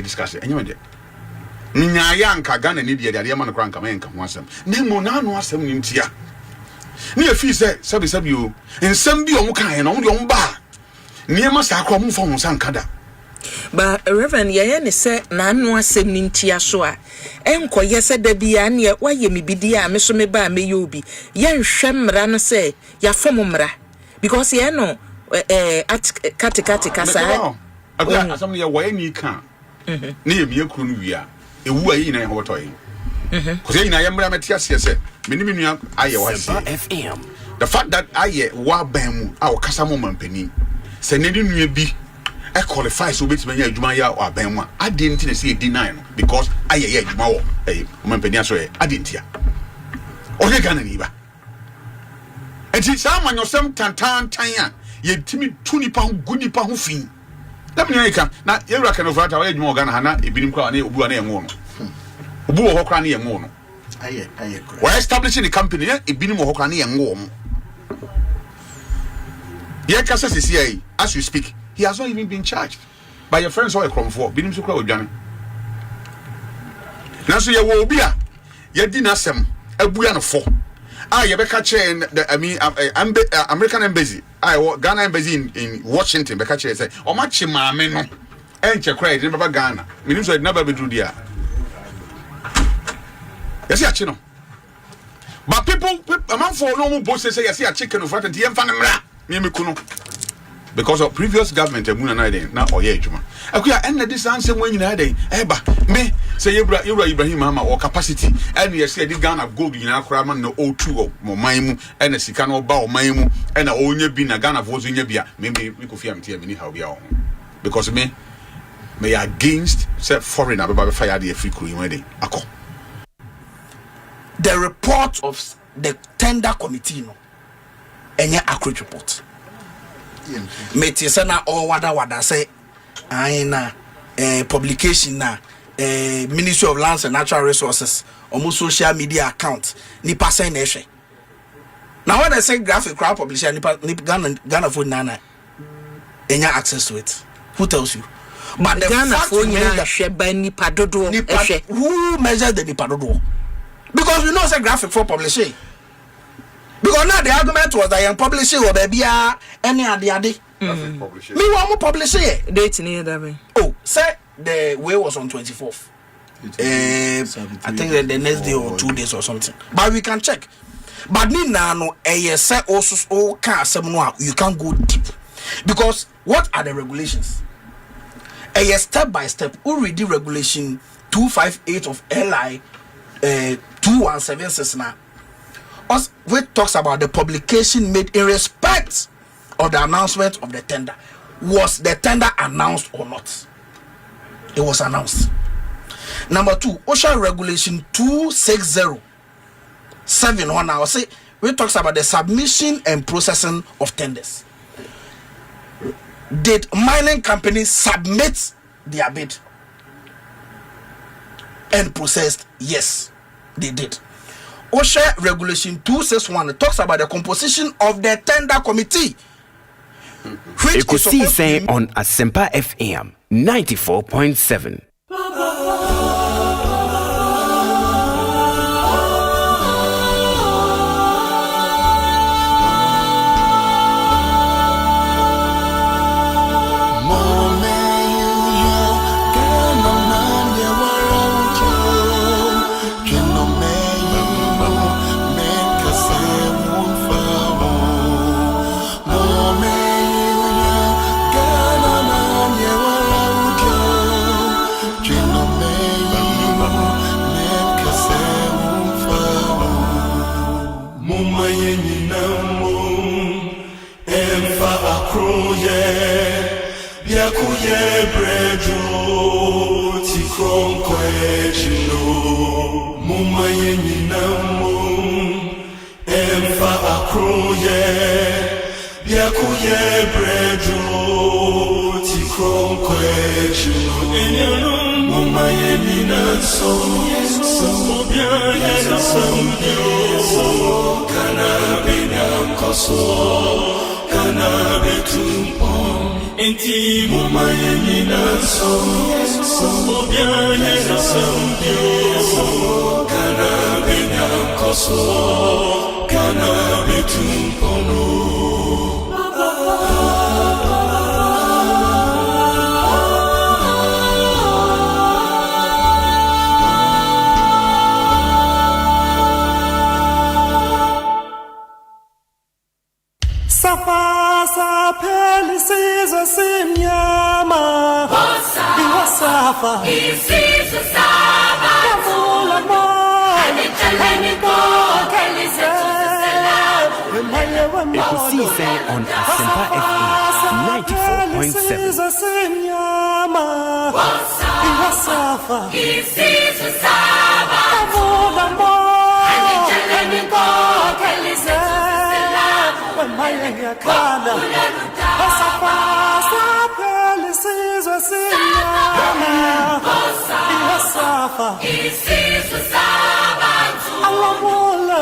discuss it. Anyway, Nyayanka Ghana need the idea man crank man can want some. Nemo no some in tia. Near fee said, Sabi you, and some be on kind on your bar. Near Masako move from Sankada. But Reverend Yayane said, Nano asem nintia soa. Enko yese de biania, why ye me bidia, mesome ba me yobi. Yen shemra no say, ya formumra. Because ye no, at kati kasa. I some near way ni can. Near me a crunia. A way in a hotel. Because I am Matias, yes, minimum I was FM. The fact that I wa bam our Casamon penny. Sending me be. I qualify so bit me Jumaya or Benwa. I didn't see deny because I Jumao, a woman penyaso, I didn't hear. Or you can either. And it's someone or some tantan tanya, ye timid 20 pound goody pound fin. Let me come. Now, you reckon of that away more Ghana, a bidding crown, Ubuane and Mono. Ubu Hokrani and Mono. We're establishing a company, a bidding Hokrani and Mono. Yakasa is as you speak. He has not even been charged by your friends or a crumb for being so crowd, Johnny. Now, so you will be a dinner sem, a buono for. You better chain the American embassy. Ghana embassy in Washington, Becca say, or much my men, and your credit in Ghana. Meaning, so it never be true, dear. Yes, you know. But people, a month for no more bosses say, I see a chicken of rat and Tiam because of previous government and Muna Nide now or Yajuma. Okay, I ended this answer when you had a Eba me say Ibrahim Mama or capacity and you said the Ghana gold in our craman no O2 or Maimu and a Sikano Bao Maimu and a Onya bin a Ghana voice in Yabia. Maybe we could fear me how we are because me against set foreign about fire the free crew wedding. The report of the tender committee no any accurate report. Metisana or wada say aina publication na Ministry of Lands and Natural Resources or social media account nipa sign eshe. Now when I say graphic crowd publisher nipa Ghana phone nana enya access to it. Who tells you? But the Ghana phone nipa dodo eshe. Who measures the nipa dodo? Because we know say graphic for publishing. Because now the argument was that I am publishing or baby any adi. Me want to publish it. Date near that. Oh, say the way was on 24th. I think the next day or 2 days or something. But we can check. But me now no say also you can't go deep. Because what are the regulations? Step by step, who read the regulation 258 of LI 2176 now. Which talks about the publication made in respect of the announcement of the tender. Was the tender announced or not? It was announced. Number 2, OSHA regulation 26071 now say which talks about the submission and processing of tenders. Did mining companies submit their bid and processed? Yes, they did. OSHA regulation 261 talks about the composition of the tender committee. Ekosiisen On Asempa FM 94.7. Inti mumayina so obiane sambio kana benya koso kana betumpono. Safa pelisiza simnyama Safa isiza saba Kafula mo Anichaleni ko Kelisa Ekosiisen On Asempa FM 94.7. Simnyama Safa isiza saba Kafula mo Anichaleni ko Kelisa Maya kana Safa pelisiza simnyama Safa isiza saba Awamula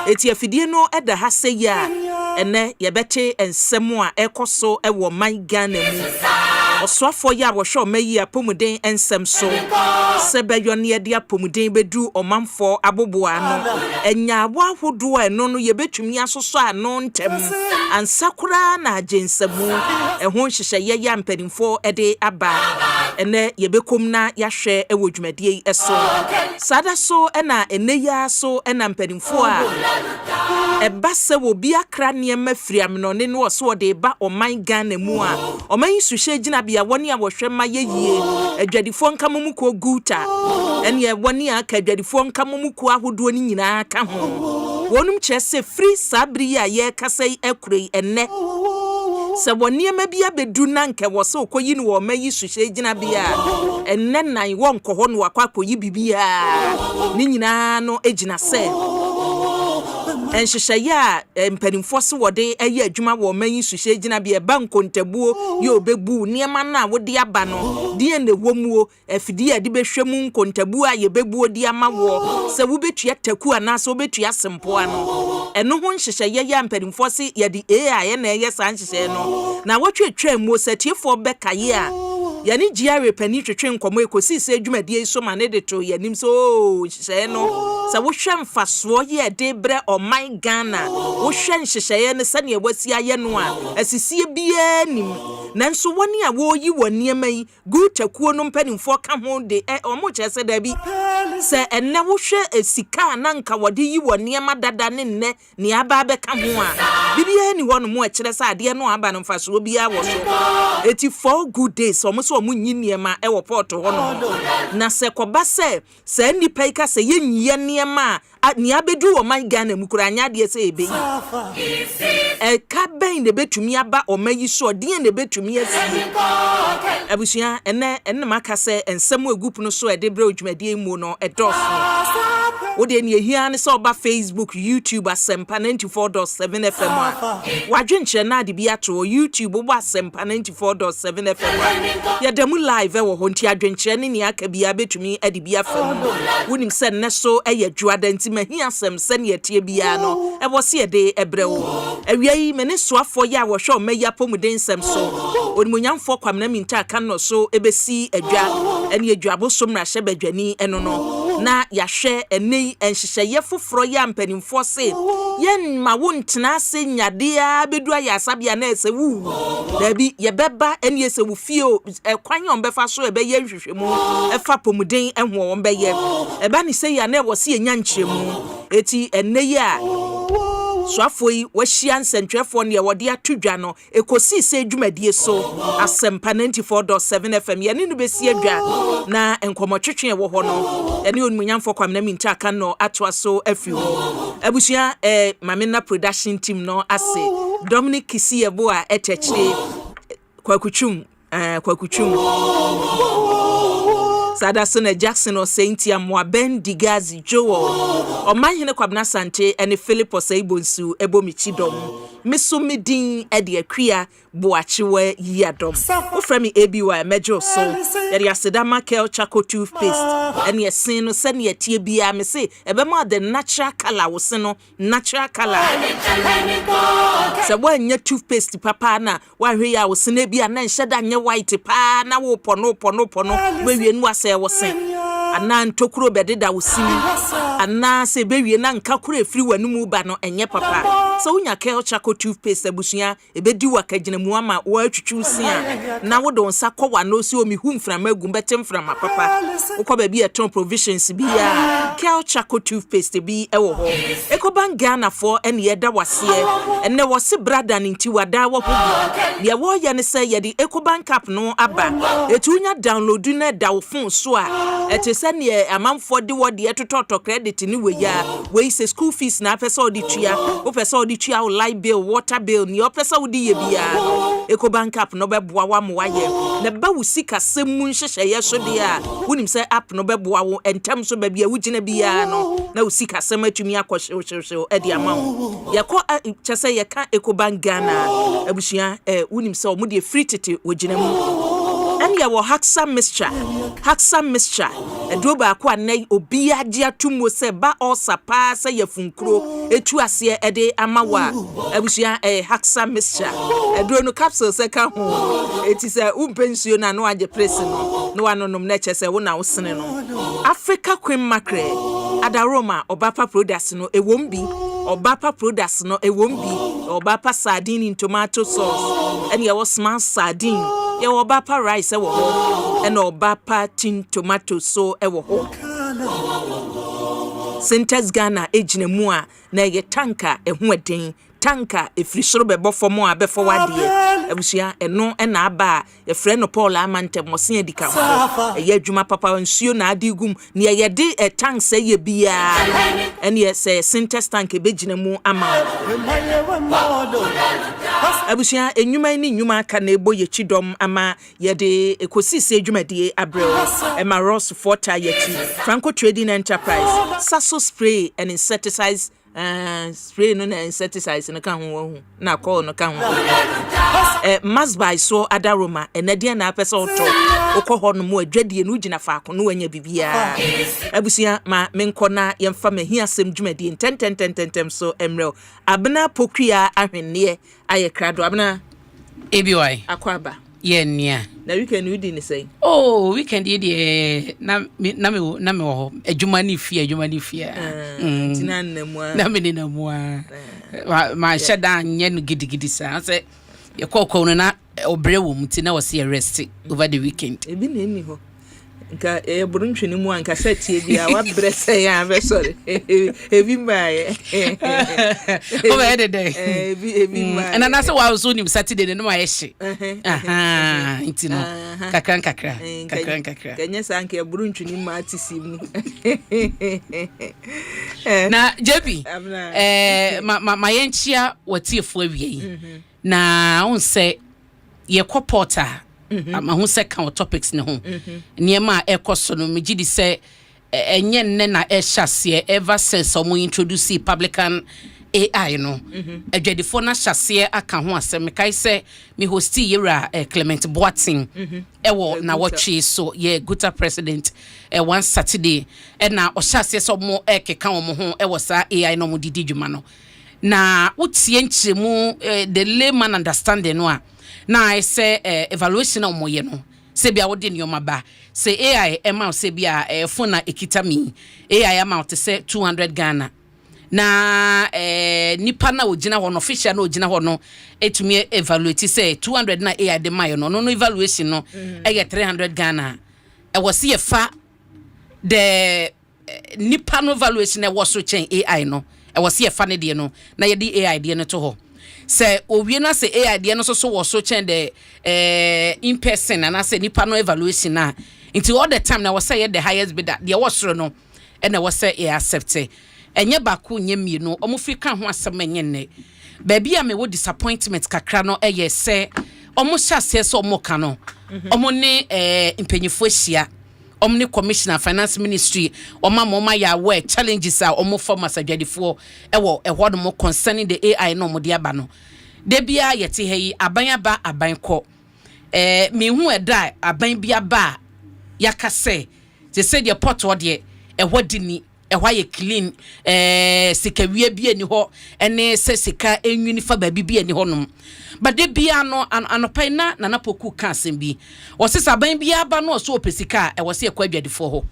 eti afidie no eda ha sɛ ya ene ye bɛkye ensɛm a ɛkɔ so ɛwɔ man Ghana mu Oswafo ya wo hwe omayi apomuden ensem so sebeyone de apomuden bedu omanfo aboboa no enya abo ahodo eno no yebetumi asoso ano ntem ansakura na agensamu ehon hyehyeye ya mpanimfo ede aba ene yebekom na yahwe ewo dwumadie eso sada so ena eneya so ena mpanimfo a ebase wo bia kra niema friamnone no so de ba oman Ghana mu a oman suhye gina bia woni a wohwe ma yeyie adwadifo nkamomuko guta ene woni a ka adwadifo nkamomuko ahodo ni nyina ka ho wonum kyese free sabri ya ye kasai ekurei enne se woniema bia bedu na nke wo se okoyi ni wo mayi suhye gina bia enne nan wo nkoho no akwakoyi bibia ni nyina no egina se enhyehyeye a mpanimfo se wode eye adwuma wo manyi suhye gina bia banko ntabuo ye obebu niema na wode aba no die ne womuo afidi ade behwemu nkontabuo a ye bebuo di amawo se wo betua taku ana se wo betua sempo ano eno ho nhyehyeye ya mpanimfo se ye di AI na eye san hyehyeye no na wotwetwa mu setiefo bekaye a yani GRA pani twetwe nkomo ekosise adwumadie so ma ne de to yanim so hyehyeye no sa wo hwe mfaso ye de bre oman Ghana wo hwe nhyehyeye ne sane wasi aye no a asisie bia nim nanso woni a wo yi woni amai gutakuo no mpanimfo ka ho de omo kyese da bi se enne wo hwe esika na nka wode yi woni ama dada ne nne ne aba be ka ho a bibia ni wono mo akire sa ade no aba no mfaso bia wo so eti 4 good days omo so omo nyi niema e wo port ho no na se koba se nipa ika se yenyiye niema ni abedu o man Ghana mukura anya de se ebe ka ben de betumi aba o mayi so de ne betumi asi abusia enne maka se ensem egupu no so e de bre odwumadie mu no edoso wode ne ehia ne so ba Facebook YouTube Asempa 94.7 FM a wadwenche na de bia to YouTube bo Asempa 94.7 FM ya demu live wo honti adwenche ne aka bia betumi ade bia fam wonim se ne so eyadwada nti mahia sem se ne etie bia no ebo se ede ebrewo awiai me ne soafo ya wo hwe o meya pomuden sem so onimunyamfo kwamna minta kan no so ebesi adwa ene adwabo so mra hye badwani eno no na yahwe ene enhyehyeye foforo ya mpanimfo se yen ma wontena se nyade a bedu ayasabia na ese wu dabi ye beba ene ese wu fie kwan yon befa so ebe ye hwehwemu efa pomuden ehwo won beye eba ni se ya na wo se enya nkyeremu eti ene ya soafoi wahia nsentwefo ne wode atudwa no ekosise adwumadie so Asempa 94.7 FM ye ne no besi adwa na enkomotwetwe wo ho no ene onmunyamfo kwamna minta kan no atwa so afi ho abusia mamena production team no ase Dominic Kisiyebo a etechire kwakuchum Sada Sona Jackson or Saintia Moaben Digazi Joe or Mahine Kwabna Sante and Philip Osei Bonsu Ebomichidom Misso Midin Edia Kria Boachiwe Yadom Ofremi ABY Major so that Yasedama Kel Chaco toothpaste and your sin or send your TBA me say Ebema the natural color was seno natural color so when your toothpaste papa na why here was Senebia and then shed on your white pa na wo pono where you say was ana ntokuro bededa wosimi ana se bewie na nkakuro efiri wanumu ba no enye papa so unya kel chaco toothpaste abusuya ebedi wakagina mu ama wo atwitwu sia na wo don sa kwa no si omi hu mframa agum betem frama papa ukọ ba bi eton provisions bi ya kel chaco toothpaste bi ewo ho ekoban Ghana for ene yeda wase ene wo se brada nti wada wo ho ye wo ye ne se ye di ekoban cap no aba etunya download na da wo phone so a etesane amanfo de wo de etototo credit ni we ya we say school fees na pesa oditua wo pesa oditua light bill water bill ni o pesa wodi ye bia ekoban cap no beboa wa mo waye na ba wo sika semu nhyehyeye so de a wonim say app no beboa wo entem so ba bia wugina bia no na wo sika sema atumi akohyew e de ama wo yakọ chese ye ka ekoban Ghana abusua wonim say o mo de free tete wugina mu ene ya wo Haxa mixture eduro ba ko anai obi age atumo se ba osapa se yafunkro etu ase ede amawa abusua Haxa mixture eduro no capsule se ka ho eti se umpensuo na no age press no wanonom na che se wo na wo sene no Africa Queen Mackerel Adaroma Obapa products no ewombi Obapa products no ewombi Obapa sardine in tomato sauce and your small sardine your Obapa rice ewo ho and Obapa tin tomato so ewo ho Centers Ghana ejine mu a na ye tanka ehueden tanka efrisoro bebo fomo a befo wade abusia eno na aba ye frɛ no Paul Amante mosen adika ho ye adwuma papa nsuo na adigum ne ye de tank sɛ ye bia ene ye sɛ Centers tank ebegine mu ama abusia enwuma ni nwuma aka na ebo ye chidom ama ye de Ekosiise adwumade abrɛ Emma Ross Forta ye chi Franco Trading Enterprise Sasso spray and insecticides spray no na insecticides no ka ho na call no ka ho must buy so Adaroma enade na apese oto okọ no mu adwadie no gina faako no wanya bibia abusia ma menko na yemfa mahi asem dwumadi tentem so emrel abna pokua ahwenne aye krado abna ABY akwaba nia na weekend we di ni say weekend ye na me ho adwuma ni fie tinan na mu na me ni na mu ma sheda anye no gidigidi sa say ye kokko no na obre wo mti na wose rest over the weekend ebi na eni ho nka buruntwini mu anka setie bia wa brese ya be sorry ebi mbaye o be de ebi mbaye and na say wa so nim Saturday no ma ye hye intino kakra kenya sanke buruntwini mu atisimu na JP ma yenchia watiefo awie na on say ye kopota ama hu se kan topics ne ho niema ekoso no megidi se enye nne na ehase ever since omo introduce publican AI no adwadifo na hyase aka ho asem kai se me hosti yera Clement Boating ewo na watchi so ye guta president one Saturday na o hyase so mo ekeka omo ho ewo sa AI no mo didi dwuma no na utie nchemu the layman understanding no a na I say evaluation of moye no se bia wodi nyoma ba se AI amount se bia phone na ekita mi AI amount se 200 Ghana na nipa na ogina ho no official na ogina ho no etumi evaluate se 200 na AI de mayo no evaluation no eye 300 Ghana was ye fa the nipa no evaluation e was so chain AI no was ye fa ne de no na ye di AI de no to ho say owie na say AI de no so was so chain the in person and I say nipa no evaluation na until all the time na was say the highest bidder de was no and I was say AI accept enye baku nye mienu omufika ho asem enye ne baby a me wo disappointment kakra no eye se omo hyase se omo ka no omo ne impanyefo hia omo ne commissioner finance ministry oma ya we challenges a omo form asadwadifo ewo ehwo no concerning the AI no mo de aba no de bia yete heyi aban ko me hu eda aban bia ba yakase they say the pot wo de ehwo dini ehwa ye clean sikawie bia ni ho ene se sika enwini fa ba bibia ni ho nom but de bia no anopai na poku ka asem bi wo se saban bia ba no so opesika e wo se ekwa adwadifo ho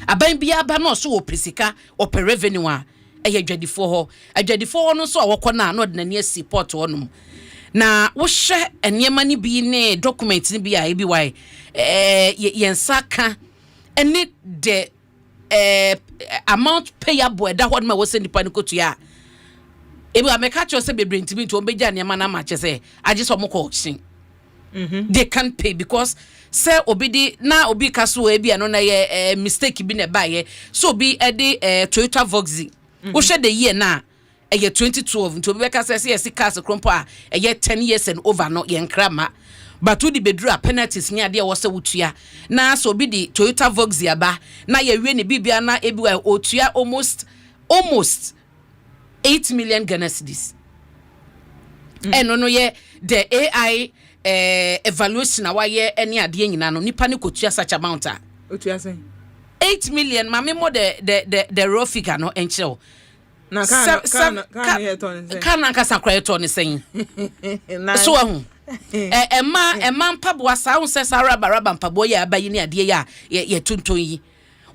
aban bia ba no so opesika oper revenue a e adwadifo ho no so awokọ na no de na ne support ho nom na wo hwe enema ni bi ne document ni bi a ebi why yensa ka ene de amount payable that what me was send the kotu ya ebi ameka cho se bebre ntimi to obeja ne ma na ma che se age so mo ko shin they can't pay because say obidi na obi kaso ebi ano na ye mistake bi na ba ye so obi e de Toyota Voxy wo hwe the year na e ye 2012 nto obi ka se yes cars krompo a e ye 10 years and over no ye nkrama but to the bedroom penalties nya de wose wutua na so bi di Toyota Voxy aba na ye wie ne bibia na ebi wa otua almost 8 million Ghana cedis eno no ye the AI evaluation na waye any ade nyina no nipa ne kotua such amount a otua sen 8 million mame mo the raw figure no enchel na kan kasa kwaeto ne sen so ahu Emma mpaboa sa wo se sa raba mpaboa ya abayi ne ade ya ye tonton yi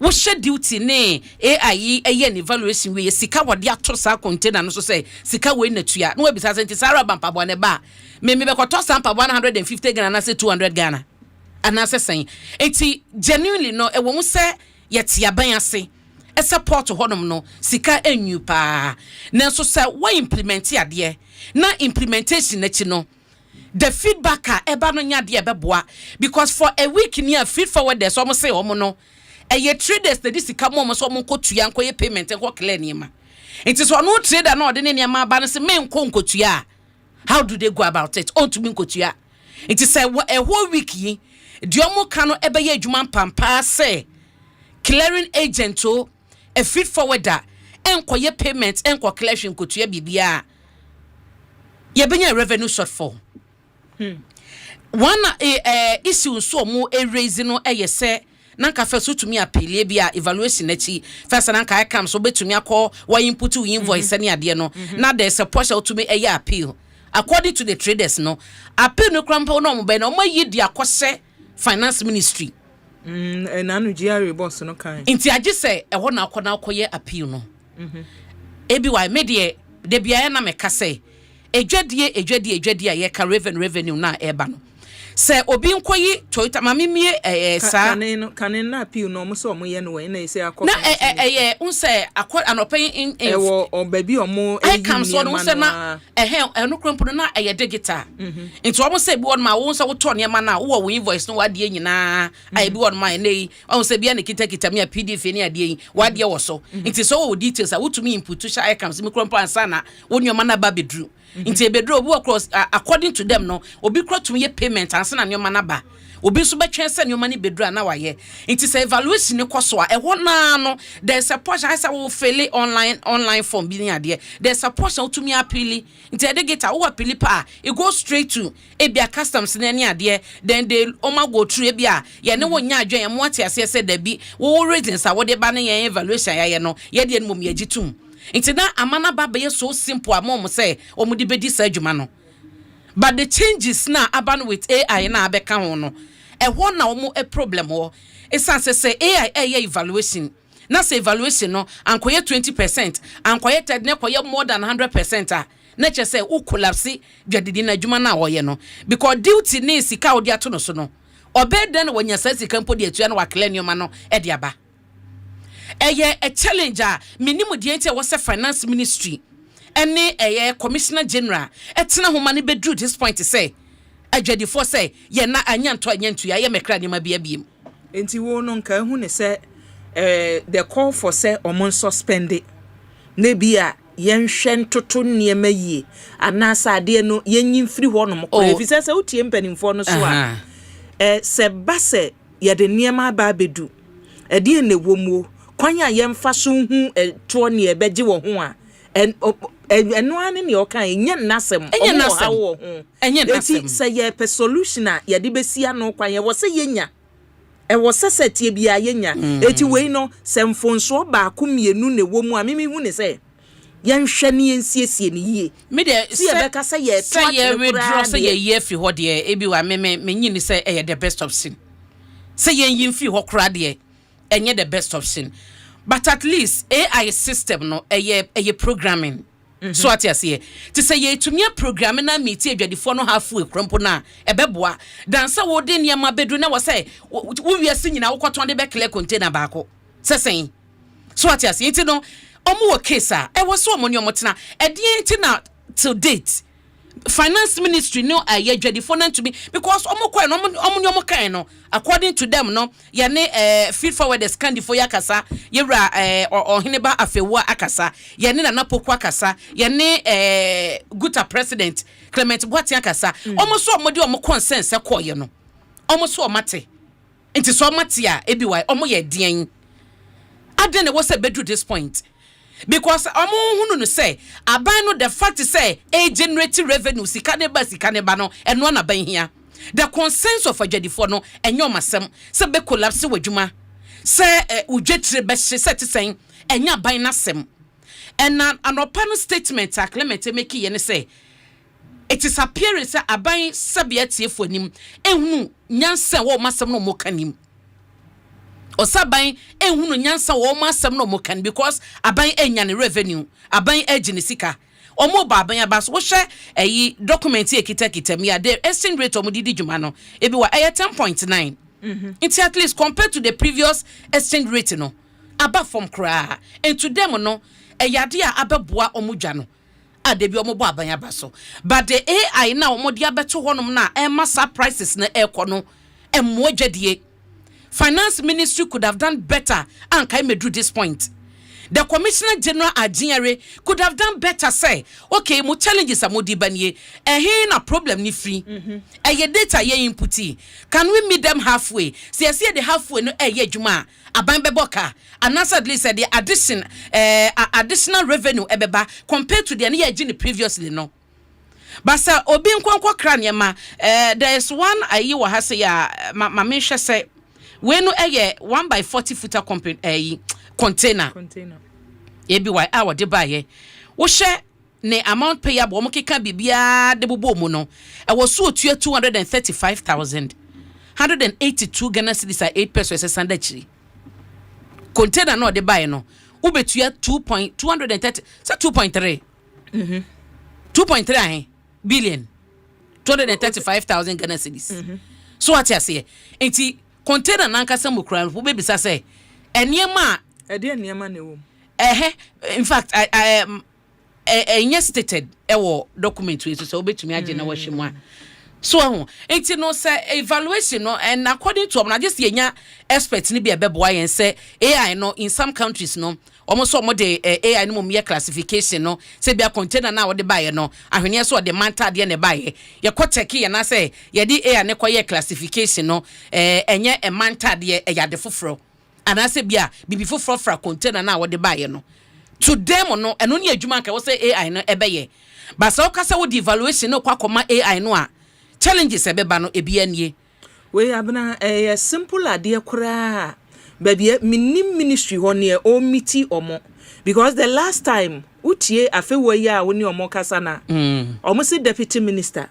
wo hye duty ne AI eye ne evaluation we sika wode ato sa container no so say sika we natua no wabisa senti sa raba mpaboa ne ba me be koto sa mpaboa 150 Ghana na say 200 Ghana ana say sen enti genuinely no e wo mu se yete aban ase e support honom no sika enyu pa na so say wo implement ade na implementation na chi no the feedback eba no nya de ebeboa because for a week near feed forward there so mo say omo no ye traders the sika mo so mo kotua nkoye payment enko clear niema it is one trader na odene niema ba no say me nko nkotua how do they go about it on to me nkotua it is a whole week yi de omo ka no ebe ye adwuma mpampa say clearing agent o a feed forwarder enkoye payment enko collection nkotua bibia ye benya revenue shortfall. One issue so mo raise no say nanka first to me appeal bia evaluation nachi first nanka I come so betumi akọ wa input invoice any ade no na there's a portion to me appeal according to the traders no appeal no krampo no mo be no mayi di akose finance ministry nanu GRA boss no kan inti age say e ho na akọ na akọye appeal no ebi wa me de bia na me ka say ejwadie a ye ka revenue na eba no se obi nkoyi Toyota mamimie sa kanen na appeal no mo so mo ye no we na ese akọ na unse akọ anopen in wo obabi omo I come so no se na no krompo na digital nti omo se bi won ma wo nse wo to ne ma na wo invoice no wade nyina ai bi won ma nei omo se bia ne kita me PDF ne ade wade wo so nti so wo details a wotumi input to sha I come se mi krompo ansa na wo nyoma na ba bedru nti bedru obi across according to them no obi kro to me payment ansa na nyoma na ba obi so betwen se nyoma ni bedru na waye nti se evaluation ne koso a ho na no there's a portion I say we fail online form bi ni ade there's a portion to me appeal nti ade geta wo appeal pa it goes straight to ebia customs na ni ade then they oma go through ebia ye ne wo nya adwen ye mo ate ase se da bi wo ratings a wo de ba ne ye evaluation ye no ye de no mo agitum nti na amana baba ye so simple amom say omudi bedi sa adwuma no but the changes na aban with AI na abeka ho no e ho na omo a problem ho esanse say AI evaluation na say evaluation no ankoye 20% ankoye 10 ne koye more than 100% a na che say u collapse dwadidi na adwuma na wo ye no because duty ne sika odi ato no so no obeden wonya sa sika mpo de atua na wa clear nyoma no e de aba a challenge a minimum de enti was a finance ministry any commissioner general etena homa ne bedru this point to say adwadi for say ye na anyanto ya ye mekra ne ma bia biem enti wo no nka hu ne say the call for say omon suspend ne bia yenhwe ntoto niema yie anasa ade no yenyin firi ho no mko efi say utie mpanimfo no so a se base ye de niema ba bedu ade ne womuo kwanya yemfa so hu to ne ebeje wo ho a eno ane ne okan enye nasem ho enye nasem say ye pe solution a ye de besia no kwanya wo se yenya wo sese tie bia yenya eti wei no semfonso ba akumienu ne wo mu a mimi hu ne say yenhwe ne yensiesie ne yie me de see ye beka say ye to ye withdraw say ye ye fi ho de ebi wa me nyini say ye the best option say ye yin fi ho kra de enye the best option but at least AI system no eye programming so at here to say ye to me programming na meet adwadifo no halfway krompo na ebeboa dansa wo de niam abedru na wo say wo wiase nyina wo kwoton de be clear container baako sesen so at here enti no omo wo case a e wo so omo ne omo tena e de enti na till date finance ministry no ayadwadifo na to be because omo kwai no omo kan no according to them no ye ne feed forward the scan for yakasa ye ra oheneba afewo akasa ye ne na pokwa akasa ye ne guta president Clement Boatin akasa omo so omo de omo consent se koye no omo so omate enti so omate a ebi why omo ye den aden ne was a bedroom this point because hunu no say aban no the fact say a generate revenue sika ne ba no eno na ban hia the consensus of adwadifo no enyo masem se be collapse wadwuma se udwetire be set sen enya ban na sem and an open statement a Clement make ye say it is appearance aban sabia tiefo nim ehunu nyansa wo masem no mo kanim osaban ehunu nyansa wo masem no mo kan because aban enya ne revenue aban agine sika omo ba aban aba so wo hwe document e kita me the exchange rate omo didi dwuma no e bi wa 10.9 it's at least compared to the previous exchange rate no aba from kra and to them no yade a abeboa omo dwa no adebi omo bo aban aba so but the AI now omo dia beto honom na massa prices na ekono emmo dwadie. Finance Ministry could have done better and can do this point. The Commissioner General Adjinere could have done better say, okay, mo challenges are mo dibanye. Here na problem ni free. Your data ye inputi. Can we meet them halfway? See the halfway no ye juma. Abambe boka. And answer at least the additional revenue ebeba compared to the year jini previously no. But sir, obi nkwankwa kranye ma. There is one ayi wa hase ya mamisha say. When a 1 by 40 footer container. Ebi why our de buy wo share ne amount payable mo keka bibia de bobo mu no. I was so 235,000. 182 Ghana cedis are 8 pesos sandachi. Container no de buy no. Ubetua 2.230 say 2.3. 2.3 billion. 235,000 Ghana cedis. So what you say? Enti container nanka some crime who baby say enema enema ne wo in fact I stated ewo document we so obetumi age na wahwemu so enti no say evaluation no and according to na just yenya experts ni be beboa yen say AI no in some countries no almost some de AI no mo classification no say bia container na wo de buy no ahwene so de manta de ne buy ye ko check ye na say ye di AI ne ko ye classification no enye e manta de ya de foforo ana say bia bibi foforo fra container na wo de buy no to them no eno ne adwuma ka wo say AI no ebeye but so ka say wo di evaluation no kwa koma AI no a challenges ebeba no ebia nie we abna simple ade kura baby minim ministry ho ne o miti omo because the last time utie afewo yi a woni omo kasa na omo se deputy minister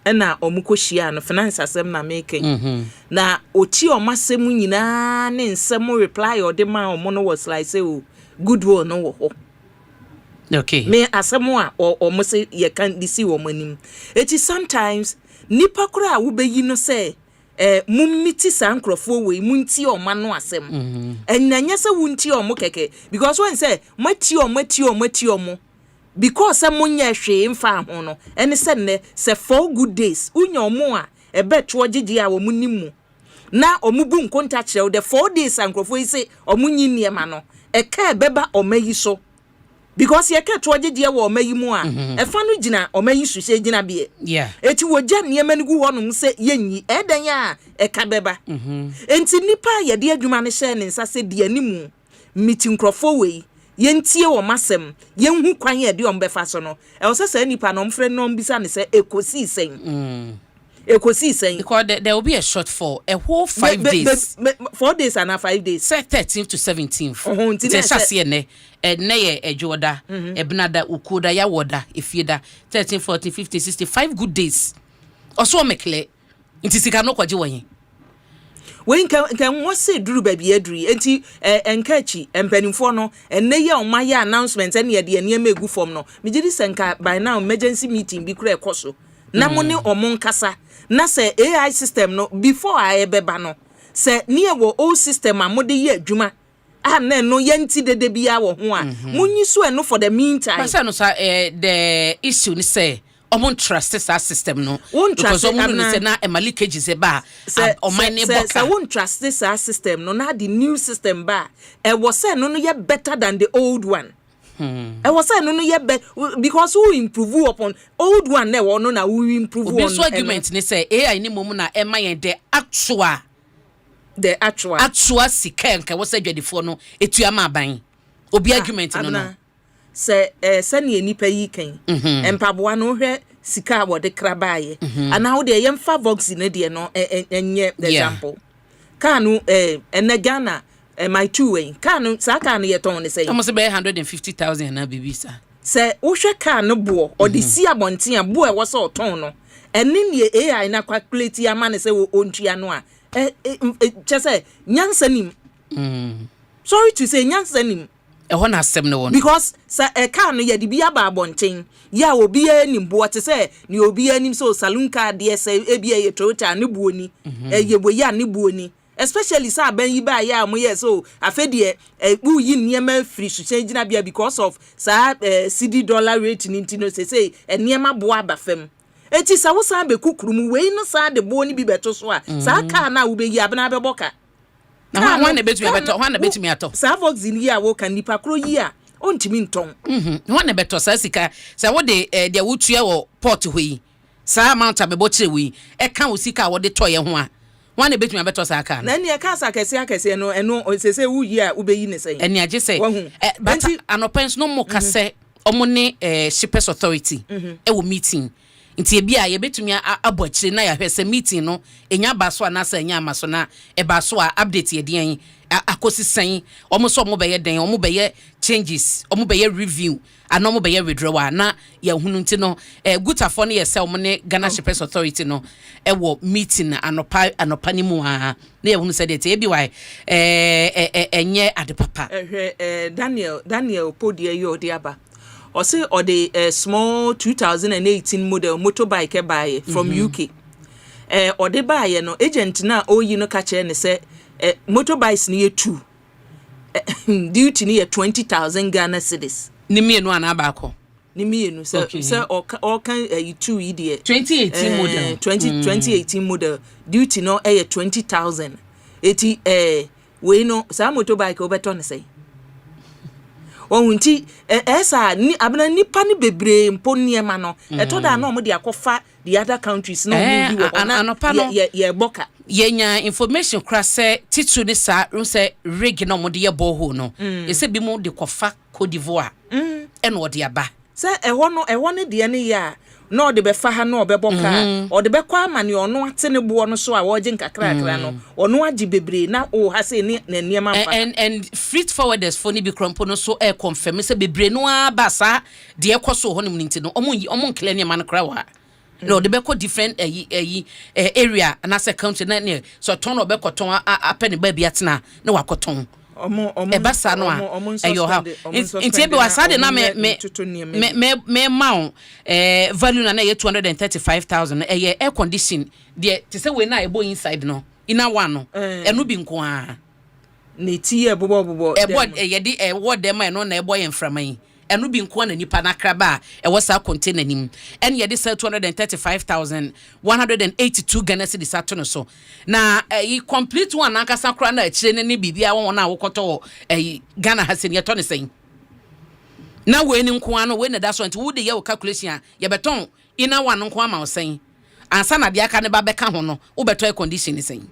na omo kohia no finance asem na making na oti omo asem nyina ne nsem reply or the man omo no was like say oh good one no wo ho okay me asem a omo se ye kan disi wo manim eti sometimes nipa kura wo beyi no say mummiti sankrofo we munti o mano asem enanya se wunti o mo keke because when say mati o mo because say munya hwe mfa ho no ene se ne se 4 good days unya o mo a ebeto gigi a wo munimu na o mu bu nkonta kire the 4 days sankrofo yi say o munyi niema no eka ebeba o mayi so because ye ka to gigi wo mayi mu a efa no gina o mayi su se gina bie eti wo gya niema ne gu honum se yenyi eden ya eka beba enti nipa ye de adwuma ne hye ne nsa se de animu meeting crofo we yentie wo masem yenhu kwan ye de ombefa so no e wo se nipa no mfre no mbisa ne se ekosisen because there will be a short for a whole 5 days 4 days and 5 days say 13th to 17th it's sase ne ye ejoda ebnada ukuda ya woda efieda 13 14 15 65 good days also mekle intisika no kwaje won when can what say duru baby aduri enti enkachi empanimfo no enne ye omaya announcement ene ye de ene egu form no mejidi senka by now emergency meeting bi kura ekoso na mo ne omon kasa na say AI system no before I beba no say near wo old system amode ye adwuma na no yanti dede bia wo ho a munyi so eno for the meantime but no the issue ni say omon trust that system no because omon say na emalikeji se ba o mine boka say won trust this system no na the new system ba e was say no ye better than the old one I was saying no ye because we improve upon old one na we no na we improve on this argument ni say AI ni mom na e mayen the actual sika nka wo say dwadifo no etua ma ban obi argument no se sani enipa yi kan empaboa no hwe sika wo de krabaye ana wo de yemfa vox ne de no enye example kanu Ghana my two way kanu sa kanu yeton ne say almost be 150,000 na bibisa se wo hwe kanu bo o de si abonten a bo e wo so ton no ene ne AI na calculate ya ma ne say wo ontua no a chese nyansanim sorry to say nyansanim na asem no won because sa car no ye de bia ba abonten ya obi anim bo te say ni obi anim so saloon car de say ebia ye Toyota ne buoni ye boya ne buoni especially sa ban yi ba ya mo ye so afedie bu yi niema free su gina bia because of sa CD dollar rate ni ntino say niema bo aba fam eti sa wo sa be kukuru mu we no sa de buoni bi beto so a sa car na wo be yi abena be boka na wan na betumi ato sa vox in ya wo kan nipa kro yi a ontimi nton wan na beto sa sika sa wo de dia wotua wo port hoyi sa amount abebo kire wi e kan wo sika wo de toye ho a wan na betumi abeto sa aka na ne ka sa akese no eno sese wo yi a wo be yi ne sei eni age sei but anopens no mo kase omo ne shippers authority e wo meeting nti ebia ye betumi abɔkire na ya hwese meeting no enya baso na sa enya amaso na e baso a update ye den akosisen omo so omo beye den omo beye changes omo beye review and omo beye withdrawal na ya hunu nti no gutafo no ye se omo ne Ghana Shippers Authority no e wo meeting anopa ni mu ha na ya hunu se de te ebi why enye adepapa Daniel podie yo de aba Osei or the small 2018 model motorbike buy from UK. Or the buy no agent na you no catch any say motorbikes near 2. Duty near 20,000 Ghana cedis. Ni me no anabako. Ni me no sir or can 2 idiot 2018 model 2018 model duty no 20,000. Eti we no sa motorbike obeton say. Wonti esa ni abena nipa ni bebre mpo niema no etoda na omo de akofa the other countries no mu bi wo na ye boka yenya information krase titu ni sa say rig na omo de ye boho no ese bi mu de kofa Cote d'Ivoire eno ode aba se eho ne de ne ya no de be fa ha no obeboka o de be kwa amane ono ate ne bo no so a woje nkakrakra no ono agi bebre na o ha se ne niema fa and freight forwarders for ni bi krompo no so e confirm se bebre no abasa de ekoso ho ne munti no omo nkle niema no kra wa no de be ko different area na se country na ne so ton no be koton apene ba bi atena na wakoton ebasa no a eyo ha nti be wasade na me maun value na ye 235,000 air condition de te say we na ebo inside no ina one no eno bi nko a ne ti ebobo ye de wo dem no na ebo ye mframan eno bi nko na nipa na kraba e wasa container nim en ye de 235,182 Ghana cedis atono so na complete one akasa kra na akire ne bibia won na wokoto Ghana hasen ye to ne sen na we ni nko ano we na da so nti wo de ye wo calculation ye beton ina one nko ama wo sen ansa na de aka ne ba beka ho no wo beto air condition ni sen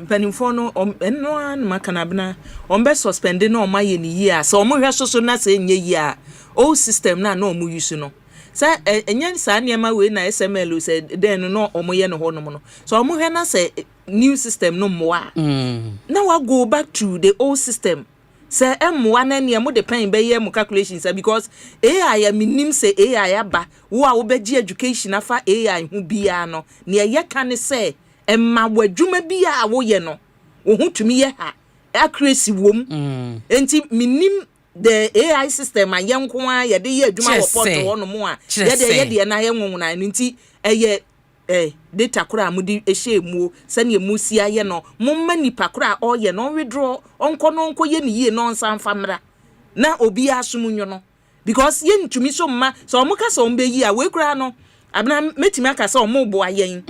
mpanimfo no eno an makanabna ombe suspend na o maye ni yi a so omo hwe soso na se nye yi a o system na omo use no sa enyan sa niema we na SML se den no omo ye no ho no so omo hwe na se new system no moa na wa go back to the old system say emwa na ne mo depend be ye mo calculations because AI minim say AI aba wo a wo beji education afa AI hu bia no ne ye kan say emma wadwuma bia a wo ye no wo hu tumi ye ha accuracy wom enti minim the AI system a yenko a ye de ye adwuma wo port wo no mo a ye de na ye nwonwona enti eye data kura amudi ehye mu sane mu sia ye no momma nipa kura o ye no withdraw onko ye ni ye no nsan famra na obi asum nyo no because ye ntumi so mma so omuka so mbe yi a we kura no abna metimi aka so omubo ayen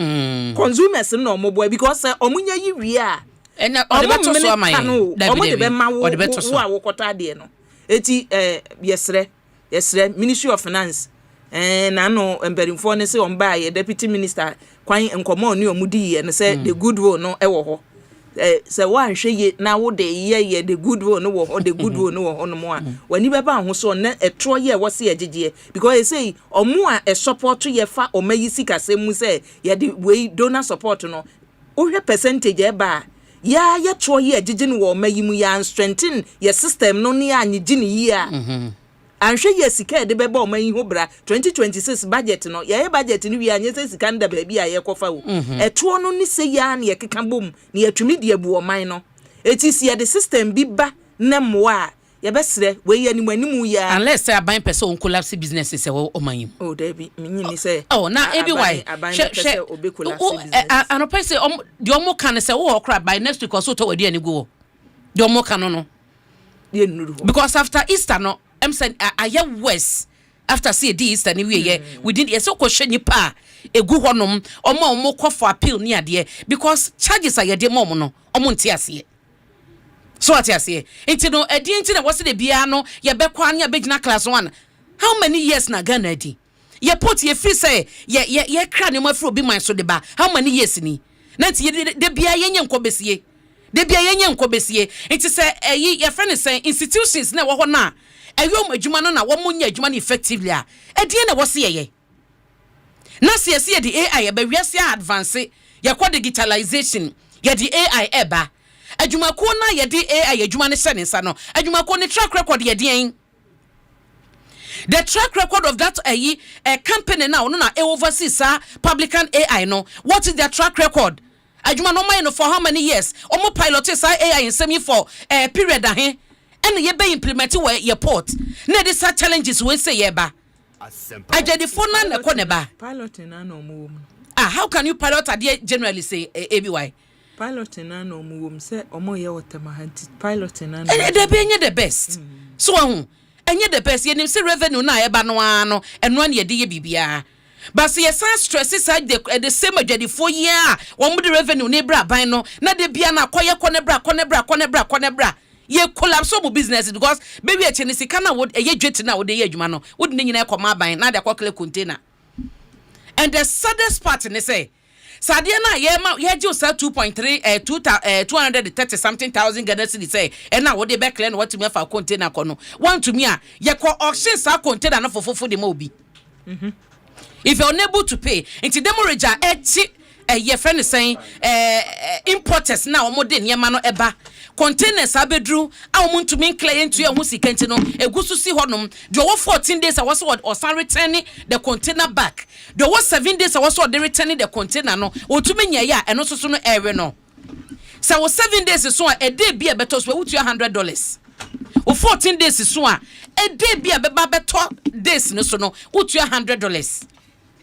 consumers no omubo because omunya yi wi a ena odebeto so amayen omude ma wo a wo kota de no eti yesre Ministry of Finance na no emperimfo ne se omba ye deputy minister kwan enkomo ni omudi ye ne se the goodwill no ewo ho say one she na wo de ye the good one no wo the good one no wo no mo a wani beba ho so na etro ye wo se agege because say omo a support ye fa o mayi sika semu say ye the we donor support no o hwe percentage e ba ya tro ye agege no wo mayi mu ya strengthen ye system no ne anyigi ne yi a anhwe ye sika de beba o mayi ho bra 2026 budget no ye budget ni wi anye se sika nda ba bi a ye kofa wo etro no ni se ya na ye keka bom na ye tumi de abu o man no eti si ye the system bi ba na moa ye besre we ye animu ya unless say aban person on collapse businesses se o man oh there be me say oh na ebi why she obi collapse business and person the omo kan say wo okra by next week or so to we dey ani go the omo kan no ye nuru because after Easter no I'm saying I worse after see the Easter ni we ye we did ye so question nipa egu honom omo call for appeal ni ade because charges are ye de mom no omo nti ase so ati ase enti no edi enti na wose de bia no ye be kwa anya begina class 1 how many years na Ghana di ye put ye free say ye kra ne mo afro bi man so de ba how many years ni na nti de bia ye nye nkobesie de bia ye nye nkobesie enti say ye friend say institutions na wo ho na ayom adwuma no na wo munya adwuma no effectively a edie na wo se ye na se the AI be wiase advance ye kwa digitalization ye the AI eba adwuma ko na ye the AI adwuma ne hye ne nsa no adwuma ko ne track record ye den the track record of that company now no na overseas publican AI no what is their track record adwuma no man no for how many years omo pilot is AI in semi for period ahe and ye be implement we your port na this challenges we say ye ba ajedi phone na ko ne ba pilot na no mo how can you pilot ade generally say ABY pilot na no mo say omo ye wotema hanti pilot na no they be the best so enye the best ye nim say revenue na ye ba no ano eno na ye de ye bibia but say san stress side the same ajedi 4 year wo mo the revenue na bra ban no na de bia na koye kone bra ye collapse obo business because baby a chenisi kana would ye dwete na would ye adwuma no would ne nyina ekoma ban na de akokle container and the saddest part ne say sade na ye ji osa 2.3 230 something thousand Ghana cedis say and na would be clear what to me for container kono want to me a ye ko auction sa container no fofofo de mobi if you're unable to pay into demorager ye friend saying importers na omo de nyema no eba containers abedru a omo ntumi client you hu sikenti no egusu si honom do 14 days was or san returning the container back do 7 days was or returning the container no otumi nya ya eno soso no ewe no so 7 days so a day be beto so wutu $100 o 14 days so a day be beba beto days no so no wutu $100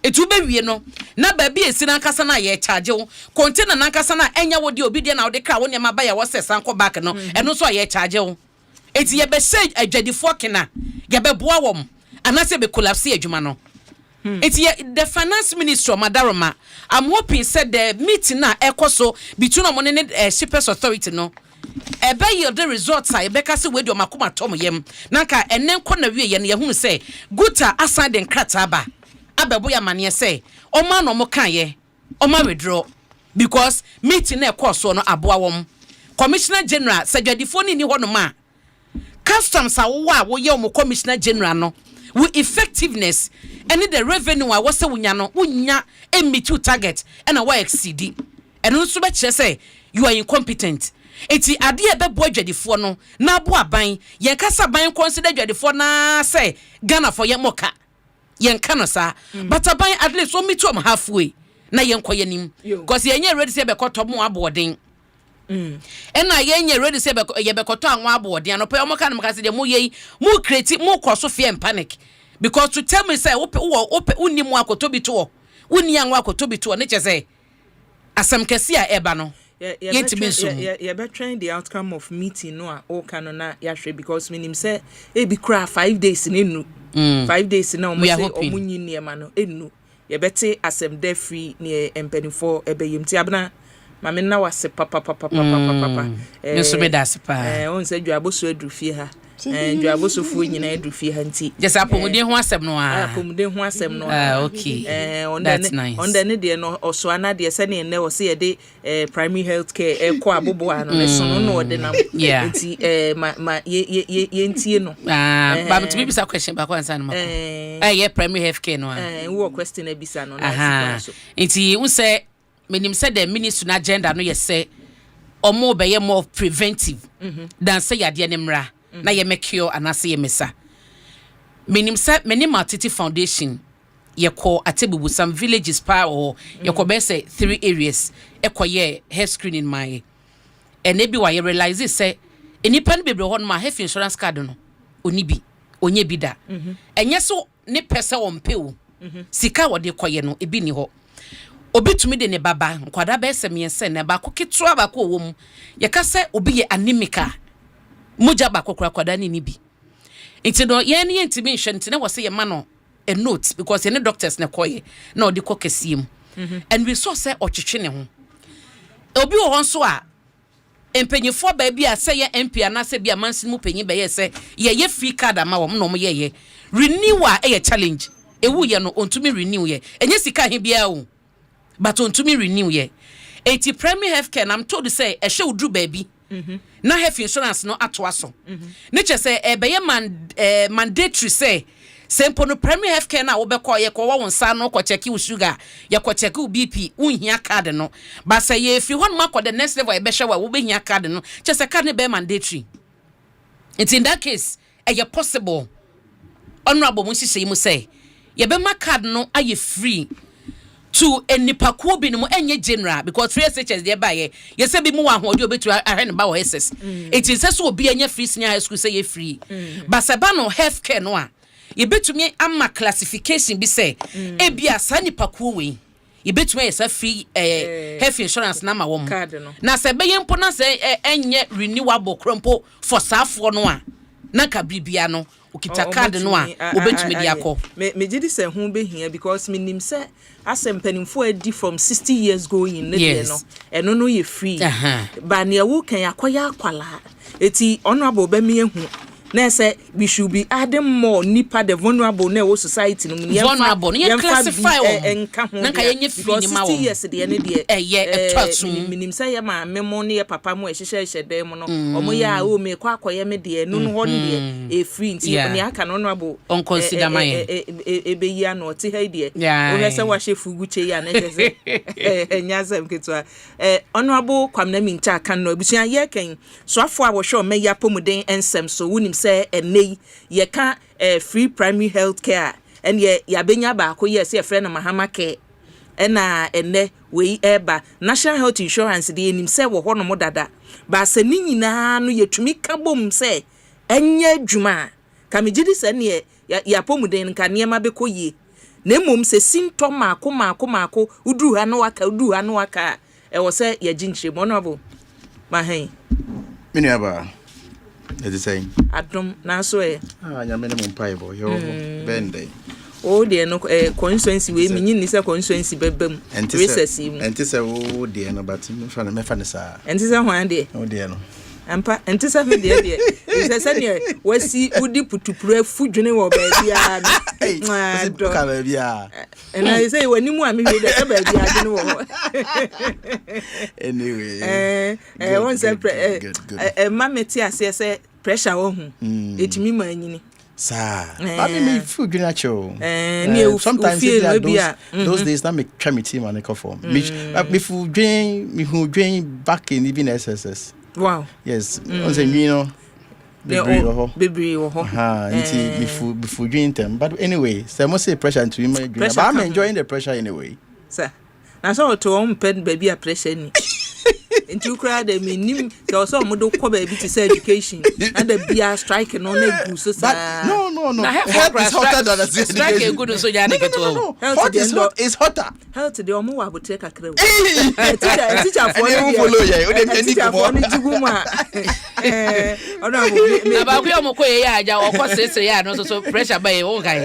etuba wie no na ba bi esi na nkasa na ye charge wo container na nkasa na enya wo de obi de na wo de kra wo nyama ba ya wo sesa nko back no eno so ye charge wo eti ye be say adwadifo kena ye be boa wom anase be collapse adwuma no eti the finance minister Madaroma I'm hoping said the meeting na ekoso between omo ne shippers authority no ebe ye the results a ebe ka se we de makoma tom yem na ka enen ko na wie ye ne ye hu say guta aside den krata ba abeboya mane say oma no mo kan ye oma withdraw because meeting na course no aboa wom commissioner general sajadifo ni ho no ma customs wo ye o commissioner general no with effectiveness and the revenue a wose wunya no wunya meet target and a exceed and also be say you are incompetent eti ade e bebo adwadifo no na abo aban ye kasa ban consider adwadifo na say Ghana for ye moka yen kano sa but aban at least o meet am halfway na yen koye nim because yen ready say be koto mo aboden na yen ready say be ye be koto anwa aboden no pe o mo kan mo say mo ye mo create mo koso fear and panic because to tell me say ope uni mo akoto bi to uni anwa akoto bi to ne che say asem kese a eba no ye be trying the outcome of meeting no all can na ya hwe because minim say e bi kra 5 days ni nu 5 days na o mo say omunyi niema no enu ye bete asem de free ne empenifo ebeyim ti abna mame na wase papa nso be da se pa on say dwa boso adru fie ha Dwabosofo nyina edu fie hanti just apomuden ho asem no apomuden ho asem no okay that's nice on the ne no oso ana de se ne ne wo se de primary health care ekọ abobo ano ne so no de nam nti ma ye ntie no ba mtimi bisa question ba kwa nsa no mako ye primary health care no wo question ebisa no na so nti un se menim se the ministry na agenda no ye se omo be ye more preventive than say yade ne mra na ye mekio anase ye mesa menim se menim Matiti Foundation ye ko atebubu some villages pa or ye ko be say 3 areas e ko ye hair screening my and ebi wa ye realize say enipa no bebre ho no ma health insurance card no oni bi onye bi da enye so ne pese wo mpe wo sika wo de koye no ebi ni ho obi tumi de ne baba nkwada be se miense ne ba ko ketua ba ko wo mu ye ka se obi ye anemika moja ba ko kwada ni bi nti no ye ne ntimi nhwe nti ne wo se ye ma no a note because ye ne doctors ne koye na odi ko kesiem and we saw say otwetwe ne ho obi wo hon so a empenyefo ba bi a say ye MP anase bi amansi mu penyi be ye say ye free card ama wo no mo ye renewer e ye challenge ewu ye no ontumi renew ye enye sika he bia o but ontumi renew ye 80 primary health care I'm told to say e hwe udru ba bi na health insurance no ato aso nature say e be ye mandatory say sempo no primary health care na wo be call ye ko wo nsa no ko check you sugar ye ko check you BP unhia card no ba say ye fi hon ma ko the next level e be hwe wo be hia card no che say card no be mandatory in that case e possible honorable mun sisi mu say ye be ma card no aye free to enipakuo bi no enye general because 3SHS dey buy ye say bi mu wa ho obetu ahwe ne ba wo SS it is so obi enye free senior high school say ye free but sabano health care no a ye betumi amma classification bi say e bia sa nipakuo we ye betumi ye sa free health insurance na ma wo mu na se be ye mpo na se enye renewable krompo for safo no a na ka bibia no ukita card no a obetumi di akọ me gidi se hu be hia because me nim se asempanimfo adi from 60 years going ne de no eno no ye free ba ne wo kan akoya akwala eti honorable be me hu na say we should be adding more nipa the vulnerable na wo society no vulnerable you classify enka ho na ka yenye free ni ma wo 60 years de ne de minim say ya ma memo ne papa mo ehye dem no omo ya o me kwa akoye me de no ho ne e free nti ne aka no honorable on consider my ebe ya no ti ha de o he say wa shefu guche ya na je enyazem ketwa honorable kwamna mincha kan no abusuan ye kan so afo a wo hwe o me ya pomuden ensem so wunim say enei ye ka free primary health care and ye benya ba ko yes ye friend mahama care na ene we eba national health insurance de enim say wo ho no mo dada ba se ni nyina no yetumi ka bom say enye adwuma ka me gidi se ne ya pomuden nka ne ma be ko ye na mom se symptom mako udu ha no waka e wo say ye ginchire mo no bo ma hen mini aba the same adom na so nyame ne mpai bo yo bende o de no constituency we minyi ni se constituency bebam recess mu enti se o de no but me fa ne sa enti se hwan de o de no ampa enti se me de se se ne wasi udi putupura fudwene wo ba bia no do ka ba bia na say wani mu ami we de ba bia de no wo anyway one say mameti ase se pressure wo hu etimi manyini sa ba me fudwene acho sometimes those days na me try me team and call for me fudwene back in even SSS. Wow. Yes. On say you know. Baby wo ho. Nti before doing them. But anyway, so must say pressure to me. But I'm enjoying the pressure anyway. Sir. Na so to on pen baby a pressure ni. Nti ukra de minim so so mo do ko baby to say education. And the bia strike no na gu so sa. No. Health is hotter than the strike e good so ya na no. Health is hotter. Health de omo wa botre kakra. Teacher for you follow ya. O de ni ko ni jigumu a. Ona na ba ku omo ko ye ya aja o ko sese ya no so pressure ba ye o kai.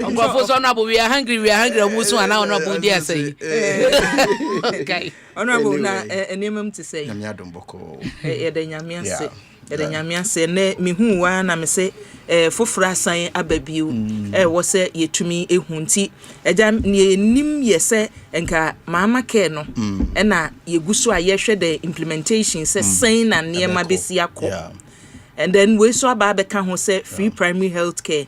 Onko fo so na bo we are hungry omo so ana ona bo dia say. Okay. Honorable na enemam to say nyame adomboko e de nyame ase yɛde nyame ase ne mehu wa na me se foforo asan ababio wo se yetumi ehunti agya ne nim yese enka mama care no na yeguso a yehwe the implementation se sen na niema besi akọ and then we so aba be ka ho se free primary health care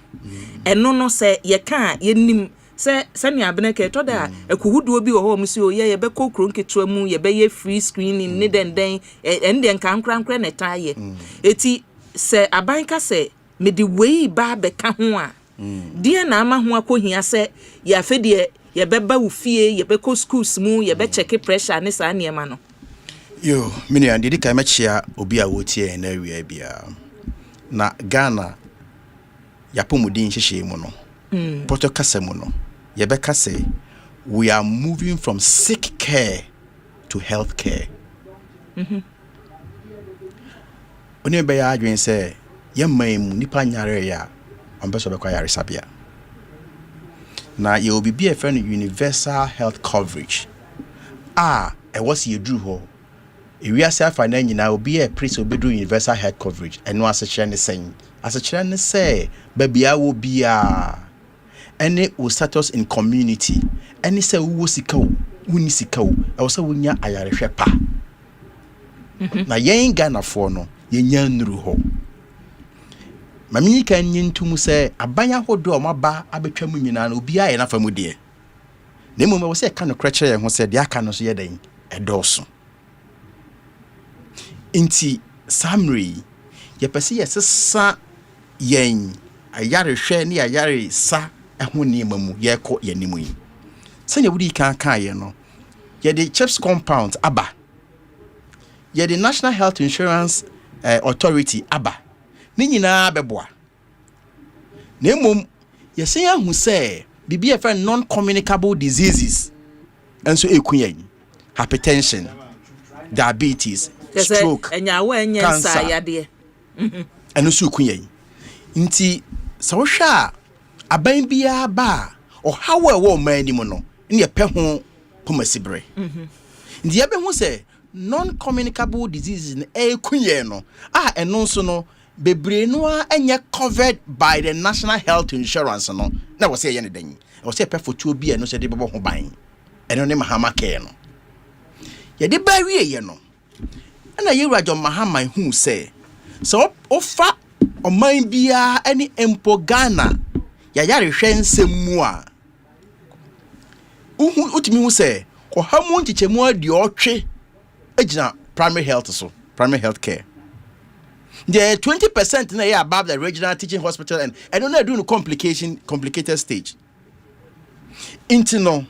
eno no se ye ka ye nim se sani abeneke to da ekuhudu obi wo ho mu si o ye be kokro nketua mu ye be ye free screening ne den ende nka nkra ne taye eti se abanka se me di wei ba be ka ho a die na ama ho akohia se ye afedie ye be ba wo fie ye be ko schools mu ye be check pressure ne sa niema no yo mini andi di kai machia obi a wotie na wi bia na Ghana yapomudin hihye mu no poto kasa mu no ye be kase we are moving from sick care to health care oni be ya adwen se ye man mu nipa nyare ya ambeso be kwa yare sabia na ye obi be a friend universal health coverage e was ye dru ho we are self and nyina obi a priest obi do universal health coverage eno asechire ne sen asechire ne say babia wo bia any o status in community any say wo sika wo woni sika wo e wo say wonya ayarehwe pa na yen Ghana for no yenya nuru ho mami kan nyintum say abanya hodo o maba abetwa mu nyina na obi aye na fa mu de na mo me wo say ka no krekere ye ho say de aka no so ye den edoso inti samri ye pese ye sesa yen ayare hwe ne ayare sa ehwo ne mamu ye ko ye nimu yi senya wudi kan ye no ye the chips compound aba ye the National Health Insurance Authority aba ni nyina beboa na mum ye senya hu say bibi e friend non communicable diseases enso ekuyan hypertension diabetes stroke cancer yade eno su kunyan nti so hwa aban bia ba o hawo ewo mani mu no ne ye pe ho pomasibre nti ye be hu se non communicable diseases ne kunyan no eno so no bebre no enye covered by the National Health Insurance no na wo se ye ne dan wo se pe foto bi eno se de bebo ho ban eno ne mahama care no ye de ba wie ye no na yewura John Mahama hu say so ofa oman bia ani empo Ghana ya yare hwensem mu a utimi hu say ko hamu ntichemu adi otwe agina primary health care the 20% na ya above the regional teaching hospital and don't know do complicated stage intino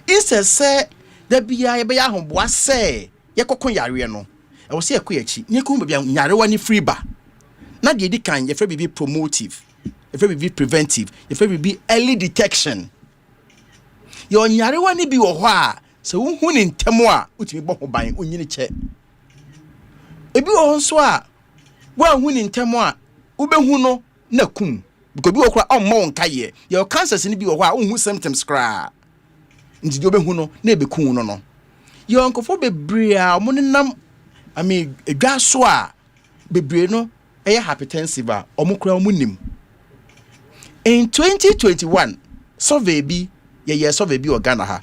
instead say the bia ye be ya homboa say ye kokon yare no I was here quietly. Nikum be nyarewani free ba. Na de kan ye fe be promotive. Ye fe be preventive. Ye fe be early detection. Your nyarewani bi wo ho a se wo hu ni ntemo a utimi bo ho ban onyini che. Ebi wo nso a wo hu ni ntemo a wo be hu no na kum. Because bi wo kra o mo nka ye. Your cancers ni bi wo ho a wo hu symptoms kra. Nti de wo be hu no na be kun no no. Your nkofo be bria mo nenam edwa so a bebre no hypertensive a omukura omunim in 2021 survey bi ye survey bi o Ghana ha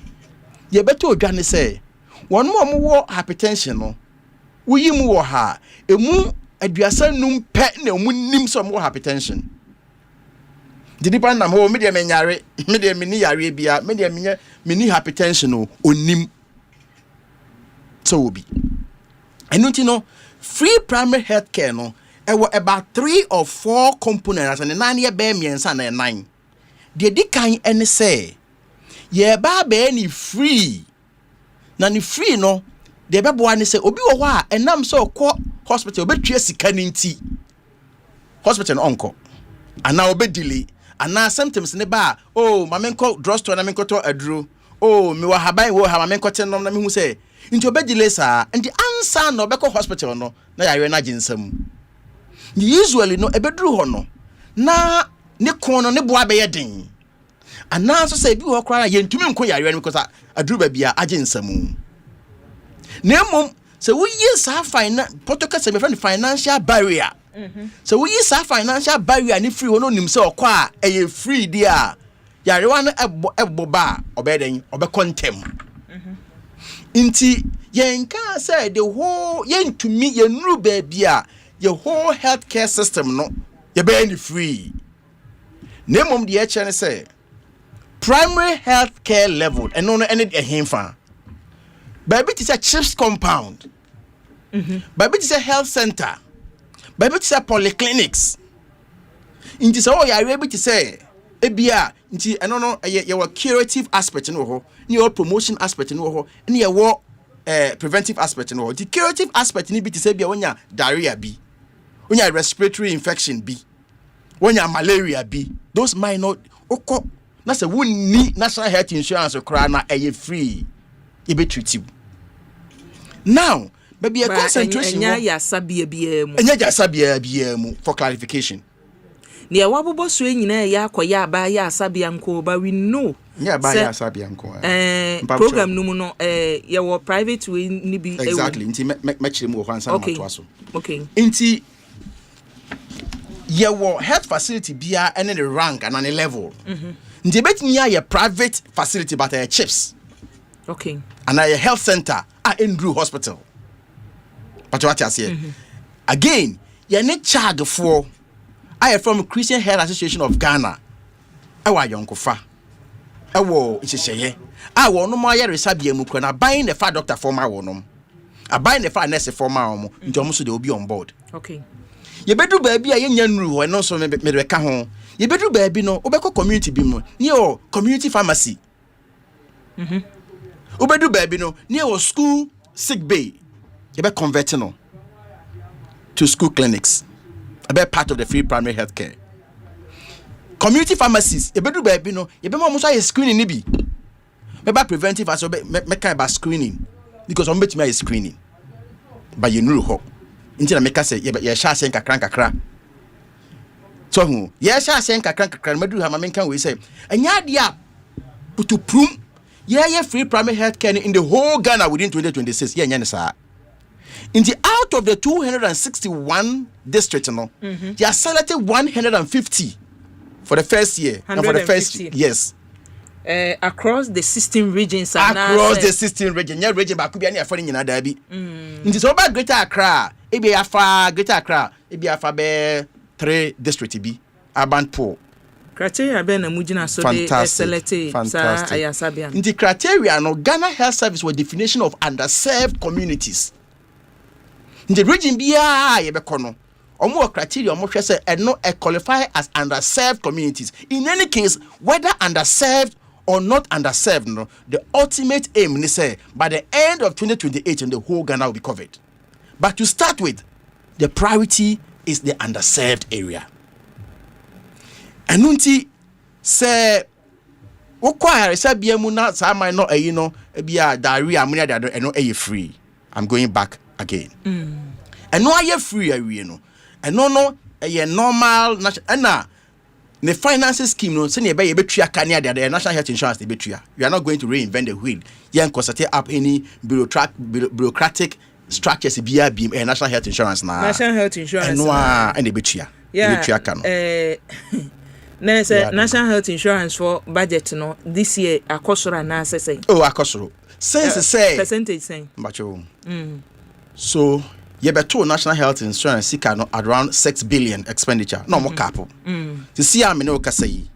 ye beto odwa ne say won mo wo hypertension no woyim wo ha emu aduasanum pe na omunim so mo hypertension didi pa na mo me de menyare me de meni yare bia me de meni hypertension no onim so obi and you know, free primary health care no, were about 3 or 4 components and 9 year bear me and 9. The kind and say, ye ba be any free. Nani free no, the baby one say, Obi wa, and nam so call hospital, be tracy caninti hospital uncle. And now be delay, and now symptoms in the bar. Oh, my men call drugstore and I mean to a drew. Oh, me wa habai wo ha my men cotton no who say. Into bed delay sir and the answer no beko hospital no na yare na ginsam usually no ebedru ho no na ne kon no ne boa be yeden ana so say bi ho kwara yentumi nko yare no because aduru ba bia aginsam na mum So we use our protocol say friend financial barrier. So we use our financial barrier and free one nim say okwa e free dia. Yare wan eboba obeden obe contem. Inti yen can say the whole yen to me yen ru baby a your whole healthcare system no you be any free. Name the HN say primary healthcare level and no any hemfa. Baby it is a CHIPS compound. Baby it is a health center. Baby it is a polyclinics. Inti so you are able to say ebia nti eno no your curative aspect no ho, your promotion aspect no ho, and your preventive aspect no ho. The curative aspect ni bi to say bia wonya diarrhea bi. Wonya respiratory infection bi. Wonya malaria bi. Those minor oko na say wonni national health insurance okra na free. E be treat you. Now, baby a concentration enya ya sabia bia mu for clarification. Ne wabobo so nyina ya akoya aba ya asabia nko ba we know. Yeah, ba ya asabia nko. Program no mu no ye wo private we ni bi exactly. Nti me chire mu ho ansa na to aso. Okay. Nti ye wo health facility bia and the rank and the level. Nti betimi ya private facility but CHIPS. Okay. And a health center at Andrew Hospital. But what I say again, you're not charged for. I am from Christian Health Association of Ghana. I was young kofa. I was isheye. I was no more resabi emukwe na buying the fat doctor for my wonom. I buying the fat nurse for my omo. Nti omo so they will be on board. Okay. You bedu baby a yenya nru ho no so me ka ho. You bedu baby no obeko community bi mu. Ni o community pharmacy. Ubedu baby no near our school sick bay. You be converting no to school clinics. I be part of the free primary health care. Community pharmacies, you bedu baby no, you be more screening nibi. Maybe preventive as make about screening. Because I'm betting my screening. But you know how. Until I make us say, yeah, shall say kakra. So who? Yes, shall say kakra, medu have my can we say. And yadia put to prove. Yeah, free primary health care in the whole Ghana within 2026. Yeah, sir. In the out of the 261 districts, they are selected 150 for the first year. And for the first yes. Across the 16 regions. Across the 16 regions. Yeah, region but could be any affording in a derby. In the over Greater Accra, it be a Greater Accra, it be a 3 districts be Abanpo. Criteria ben na mujina so de SLT sa ayasabia. In the criteria no Ghana Health Service was definition of underserved communities. In the region bia ye be kono. Omo criteria omo hwe say no qualify as underserved communities. In any case, whether underserved or not underserved, no, the ultimate aim is say by the end of 2028 the whole Ghana will be covered. But to start with, the priority is the underserved area. Anunti say okwa resabia mu na sa man no ayi no bia diarrhea amuna da eno ayi free. I'm going back again. Eno ayi free awie no. Eno no ayi normal na the finance scheme no say ne be betua ka ne the national health insurance dey betua. You are not going to reinvent the wheel. You can set up any bureaucratic structures bia bi national health insurance na. National health insurance. Eno a ene betua. Betua ka no. National health insurance for budget no this year akosoro na say. Oh, akosoro. Since say percentage saying. Macho. So you better national health insurance sika no around 6 billion expenditure. No more cap. To see how many ka say.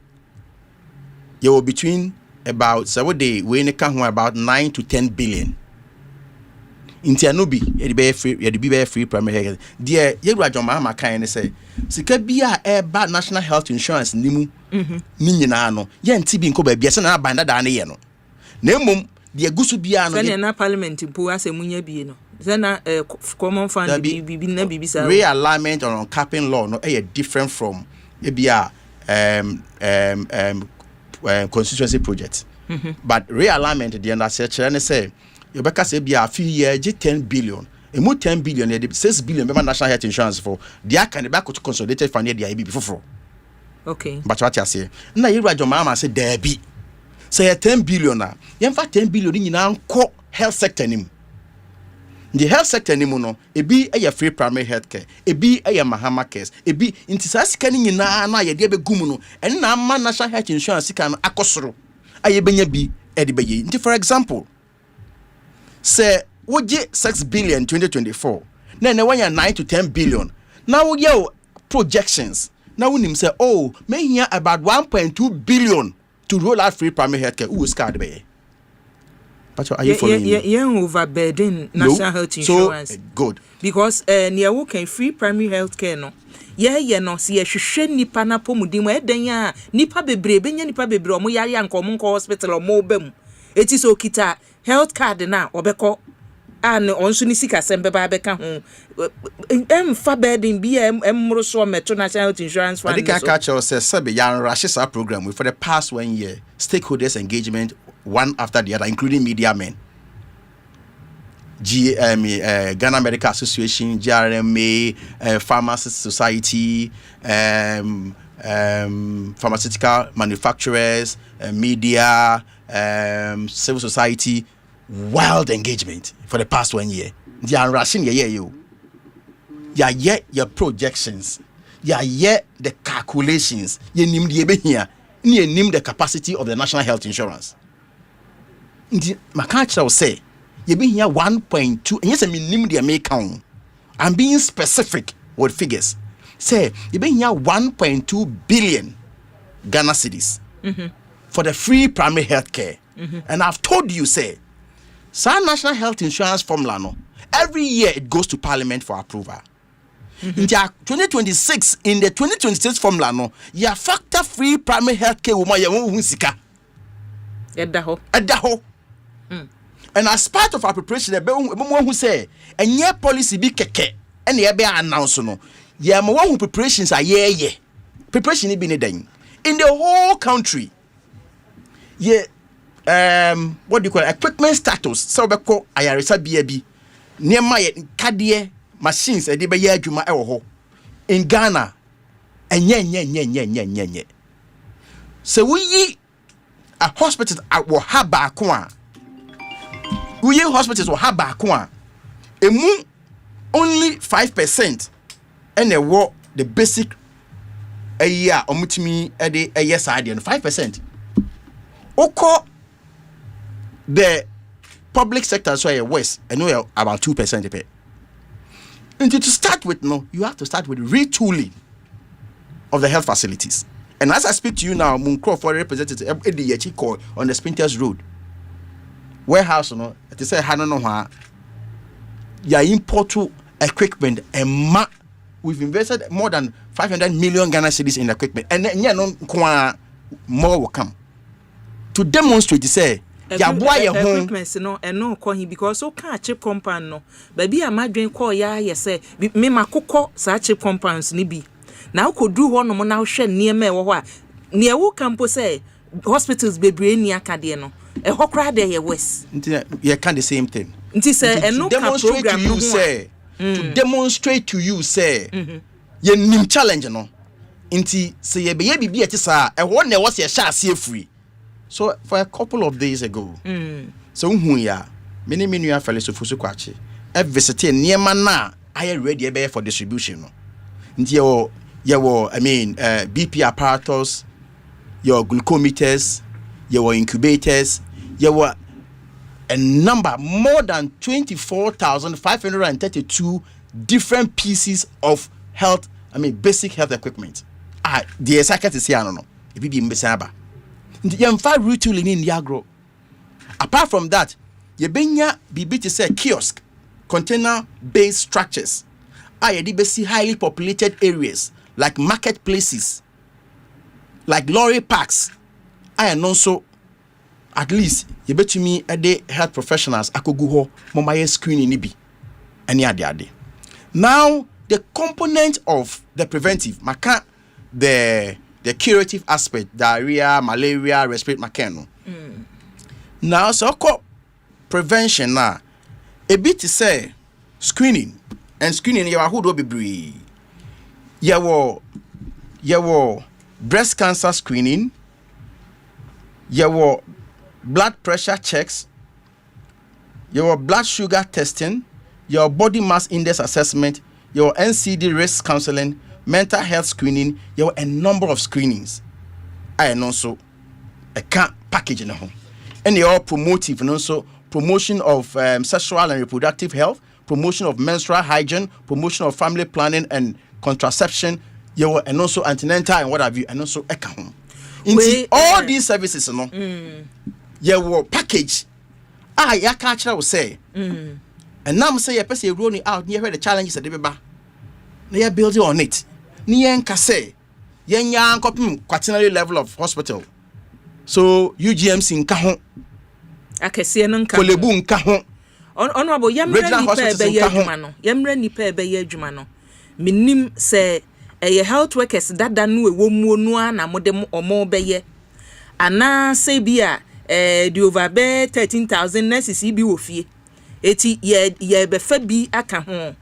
You will between about so day we ne kan about 9 to 10 billion. Inti anubi ye be free primary health. There ye gwa John Mahama kan say sika bia eba national health insurance nimu ni nyina no ye nti bi nko ba bia se na banda da na ye no na emom de agusu bia no se na parliament mpo asemunya bie no se na common fund bibi na bibi sa realignment on capping law no different from e bia constituency project but realignment the under search and say you better say be a few years 10 billion. Emu 10 billion, 6 billion be national health insurance for. They can back to consolidated fund the IB before. Okay. But what you say? Na you John Mahama say there be. Say 10 billion na. Yen fa 10 billion ni na nko health sector nim. The health sector ni mu no ebi eye free primary health care, ebi eye mahama cares, ebi inti saa sika ni nyina na ye de be gumu no en na ama national health insurance sika no akosoro aye benya bi e de beye. Inti for example say woje 6 billion 2024 na wanya 9 to 10 billion now wo ye projections now wonim say oh may hear about 1.2 billion to roll out free primary health care. Who is card be? Are you following me? Yeah, overburden national health insurance. So, good. Because near working free primary health care no. Yeah, no, see a shushe nipa na pomudimu edenya nipa bebre benya nipa bebre omo yari anko mo hospital omo bem. Eti so kita health card na obeko an onso ni sika sembe ba beka ho fa burden bi emro so meto national health insurance fund. I think I catch us say yan rashes our program for the past 1 year stakeholders engagement one after the other, including media men, Ghana Medical Association, GRMA, Pharmacist Society, pharmaceutical manufacturers, media, civil society, wild engagement for the past 1 year. They are rushing your your projections, the calculations, you name the capacity of the national health insurance. My culture will say, you been here 1.2, and yes, I mean, the American. I'm being specific with figures. Say, you been here 1.2 billion Ghana cedis for the free primary health care. And I've told you, say, some national health insurance formula, no, every year it goes to Parliament for approval. In 2026, in the 2026 formula, no, you factor free primary health care woman, you won't sika. Edaho. And as part of our preparation, who say, and your policy be keke, and the be announced no. Yeah, my preparations are preparation be in the whole country. Yeah, what do you call it? Equipment status. So be call ayaresa BAB. Near my kadie machines e de be ya adwuma e wo ho. In Ghana, enye. So we a hospital wo ha ba ko a we hospitals will have back one. Only 5% and the basic a year or mutimi a year side and 5%. Oko the public sector so west and we are about 2% pay. And to start with, no, you have to start with retooling of the health facilities. And as I speak to you now, Munkro for representative on the Sprinters Road. Warehouse no it say ha no ha ya import equipment and we've invested more than 500 million Ghana cedis in equipment and no more will come to demonstrate say ya boy your home equipment no and no call him because so can chip compound no baby am adwen call ya say me makokọ sa chip compounds ni bi na ko do ho no mo na hwe niam e wo ho a ne wo campo say hospitals bebre ni akade no e hokra de ye west you can the same thing nti say eno ka program to you say to demonstrate to you say ye nim challenge no nti say ye be ye bibia ti sa e ho na was ye sha ase free. So for a couple of days ago so hu ya many nua fele so fusu kwache e visit niema na aye ready e be for distribution no nti ye I mean BP apparatus, your glucometers, your incubators, your a number more than 24,532 different pieces of health, I mean basic health equipment. The second is here no. If be mbesaba. You find retooling in the agro. Apart from that, you benya bibi to say kiosk, container based structures. You see highly populated areas like marketplaces, like lorry parks. And also, at least, you bet me a day health professionals akogu ho mobile screening nibi. Any ade. Now, the component of the preventive, the curative aspect, diarrhea, malaria, respiratory makeno. Now, so prevention now, a bit to say screening, and screening you who do be bree. You breast cancer screening. Your blood pressure checks, your blood sugar testing, your body mass index assessment, your NCD risk counseling, mental health screening, your a number of screenings. And also a package in the home. And they are promotive and also promotion of sexual and reproductive health, promotion of menstrual hygiene, promotion of family planning and contraception, and also antenatal and what have you, and also a home. All these services, you know, your package. Ya catch will say, and now say a person rolling out near where the challenges at the beba. They are building on it. Nien Kase, Yan quaternary level of hospital. So UGMC in Kahon. Akasian Kolebun Kahon. Honorable Yamra Nipa Yamra Nipa Jumano. Minim say a health workers that danu a woman na modem or more beye. Ana say bia the over 13,000 nurses bi wo fie. Eti ye be fa bi aka ho.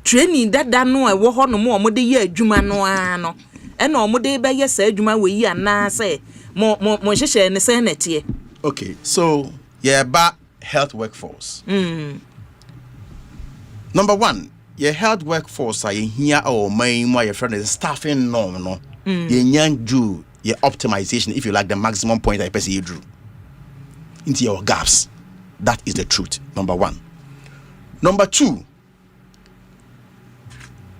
Training that no e wo ho no mo de ye adwuma no ano. E na mo de be ye sa adwuma we yi ana say mo hwehwe ne say na tie. Okay, so yeah, about health workforce. Number 1, your health workforce are here or main your friend is staffing no. You nyan do your optimization if you like the maximum point I person you drew into your gaps. That is the truth. Number 1. Number 2,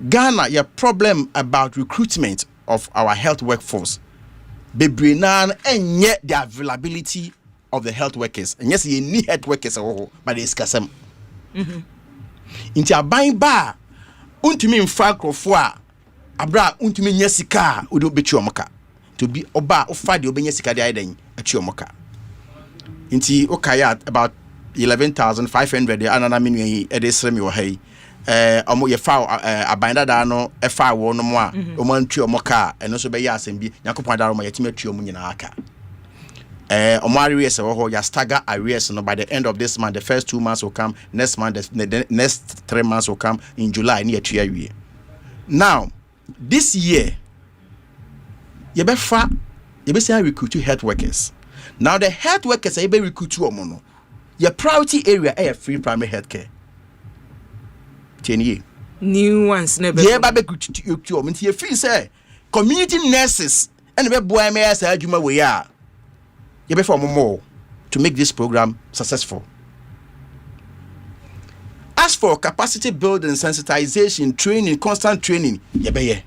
Ghana, your problem about recruitment of our health workforce. Bebrinan and yet the availability of the health workers. And yes, you need health workers, but they scarce them. Into a buying bar, untimi mfrakrofo abra untimi nyesika udo betuomoka. To be oba ofa de obenyesika de aiden atuomoka. Inti okaya about 11,500 anana minwe edesremi wo hai. Omo ye fa abanda da no e fa wo no mo a omo antuomoka eno so be ya asem bi yakopon da ro mo yetime atuomo nyina aka. Omo arrears wo ya stagger arrears no by the end of this month. The first 2 months will come, next month the next 3 months will come in July near 2 year. Now this year you be say recruit health workers. Now the health workers are be recruit to omo. Your priority area is free primary health care. 10 years. New ones never. Yeah, but recruit to omo. You feel say community nurses and be boy me as adwuma we are. You be for more to make this program successful. As for capacity building, sensitization, training, constant training, you be here.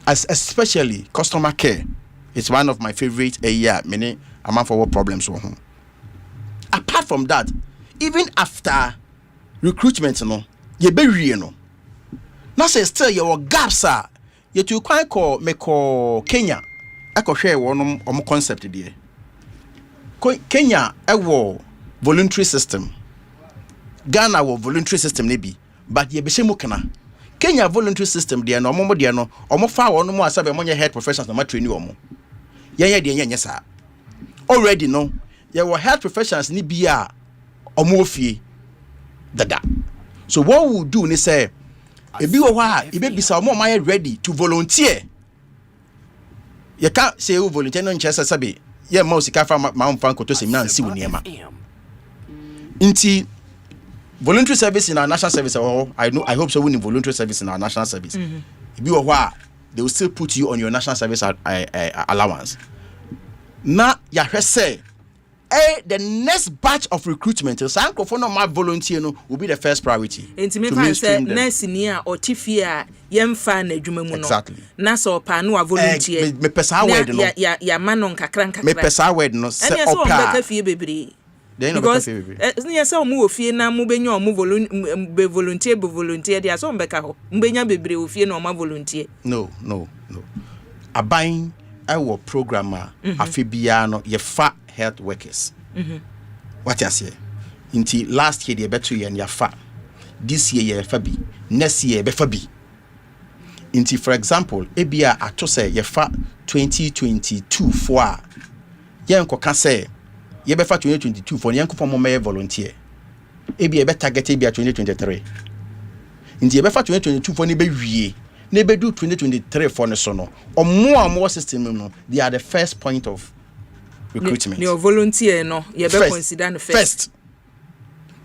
As especially customer care, it's one of my favorite area. Many amount for what problems were home. Apart from that, even after recruitment, you be real. Now say still your gaps are. You to quite call Kenya. I could share one concept there. Kenya, a voluntary system. Ghana, voluntary system, maybe, but ye be shemukana. Kenya voluntary system, dear no more, dear no, or more far or no more, seven money health professionals, no more training or more. Yes, sir. Already, no, there were health professionals, Nibia or more fee. That. So, what we'll do is say, if you are, if you be some more ready to volunteer. You can't say who volunteer no chesa sabi. Yeah, mouse ka fa ma umfa nkoto se na nsi woniema. Inti voluntary service in our national service. I hope so. Winning voluntary service in our national service. If you are, they will still put you on your national service allowance. Now, ya say, the next batch of recruitment, Sankofono ma volunteer no will be the first priority. Intimate say nurse nia or tifia yemfa na adwuma mu no. Exactly. Na so pa no volunteer. Me pesa word no. Ya manon kakra nkakra. Me pesa word no se opa. Ka fie bebre. Because ni say omu ofie na mu benya omu volunteer dia so mbeka ho. Mbenya bebre ofie na omu volunteer. No. Abain our programmer afibia no ye fa health workers. What you say? Inti last year they better year ya fa. This year ye fa bi. Next year be fa bi. Inti for example, ebia ato say ye fa 2022 for ye nko ka say ye be fa 2022 for ye nko for mo volunteer. Ebia be target ebia 2023. Inti ye be fa 2022 for ni be wie. Ne be do 2023 for ne so no. Or more system no. They are the first point of recruitment. Your volunteer no, you be consider the first.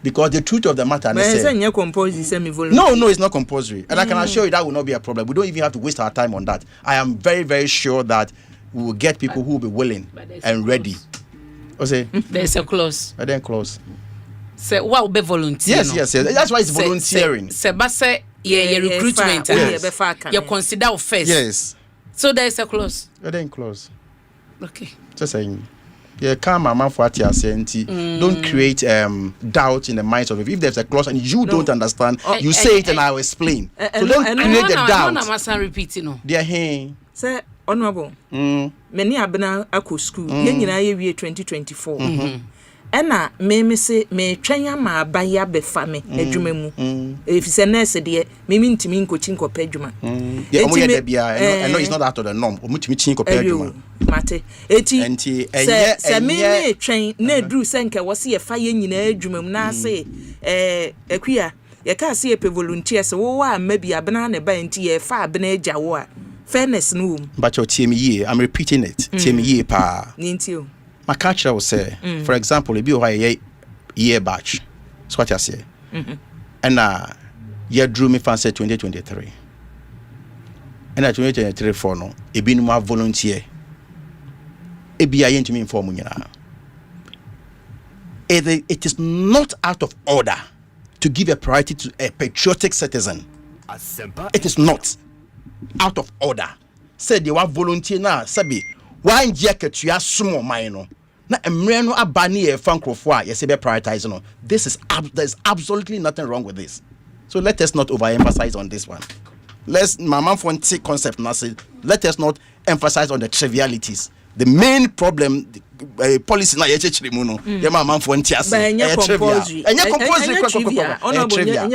Because the truth of the matter But is say compulsory semi-voluntary. no, it's not compulsory. And I can assure you that will not be a problem. We don't even have to waste our time on that. I am very, very sure that we will get people who will be willing and ready. Osei? There's a clause. And then close. Say what will be volunteer? Yes. That's why it's volunteering. Say recruitment. You consider first. Yes. So there's a clause. And then close. Okay. Just saying. Yeah, calm my man for what you are saying. Don't create doubt in the minds of people. If there's a clause and you don't understand, you say it and I'll explain. So don't create the doubt. No, I must repeat it. They are here. Say honorable. Many abena ako school. Yen nyina ye wie 2024. Ena me say me twanya ma abaya be fa me adwuma mu. If say nurse de me ntimi nkochi nkopa adwuma. Yeah, omo ye da bia. I know it's not out of the norm. Omo ntimi chi nkopa adwuma. Mate. Enti se me twen na dru se nke wo se ye fa ye nyina adwuma mu na se akuya ye ka se ye pe volunteer se wo wa ma bia abena na ba enti ye fa abena agya wo a fairness no. But your team ye, I'm repeating it. Team ye pa. Nintio. My culture will say, for example, if you have a year batch, that's what I say. And you drew me fancy 2023. And 2023 for no, it be no volunteer. It be a to me inform you. It is not out of order to give a priority to a patriotic citizen. It is not out of order. Said you are volunteer now, Sabi. Why jacket you are small mine? Na emre no abani e fankrofo a yese be prioritize no. There's absolutely nothing wrong with this. So let us not overemphasize on this one. Let's mama fonti concept na say let us not emphasize on the trivialities. The main problem policy na yechechiri mu no. Ye mama fonti ase. Enya compulsory. Enya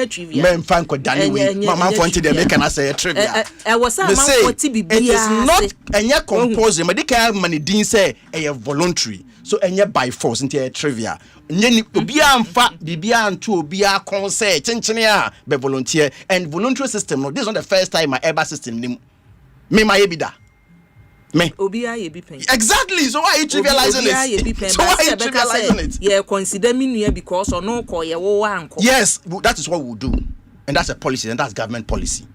trivia. Men fan ko dani we mama fonti dey make na say trivia. I was mama fonti bibia. It is not enya compulsory. Medika mani din say e voluntary. So enya by force into trivia. Nyeni obia amfa bibia anto obia concert chenchene a be volunteer and voluntary system no. This is not the first time my ever system nim. Me my ebida. Me. Obia ye bi pen. Exactly. So why are you trivializing it? So why are you trivializing it? Yeah, consider me near because or no call ye wo anko. Yes, that is what we'll do. And that's a policy and that's government policy.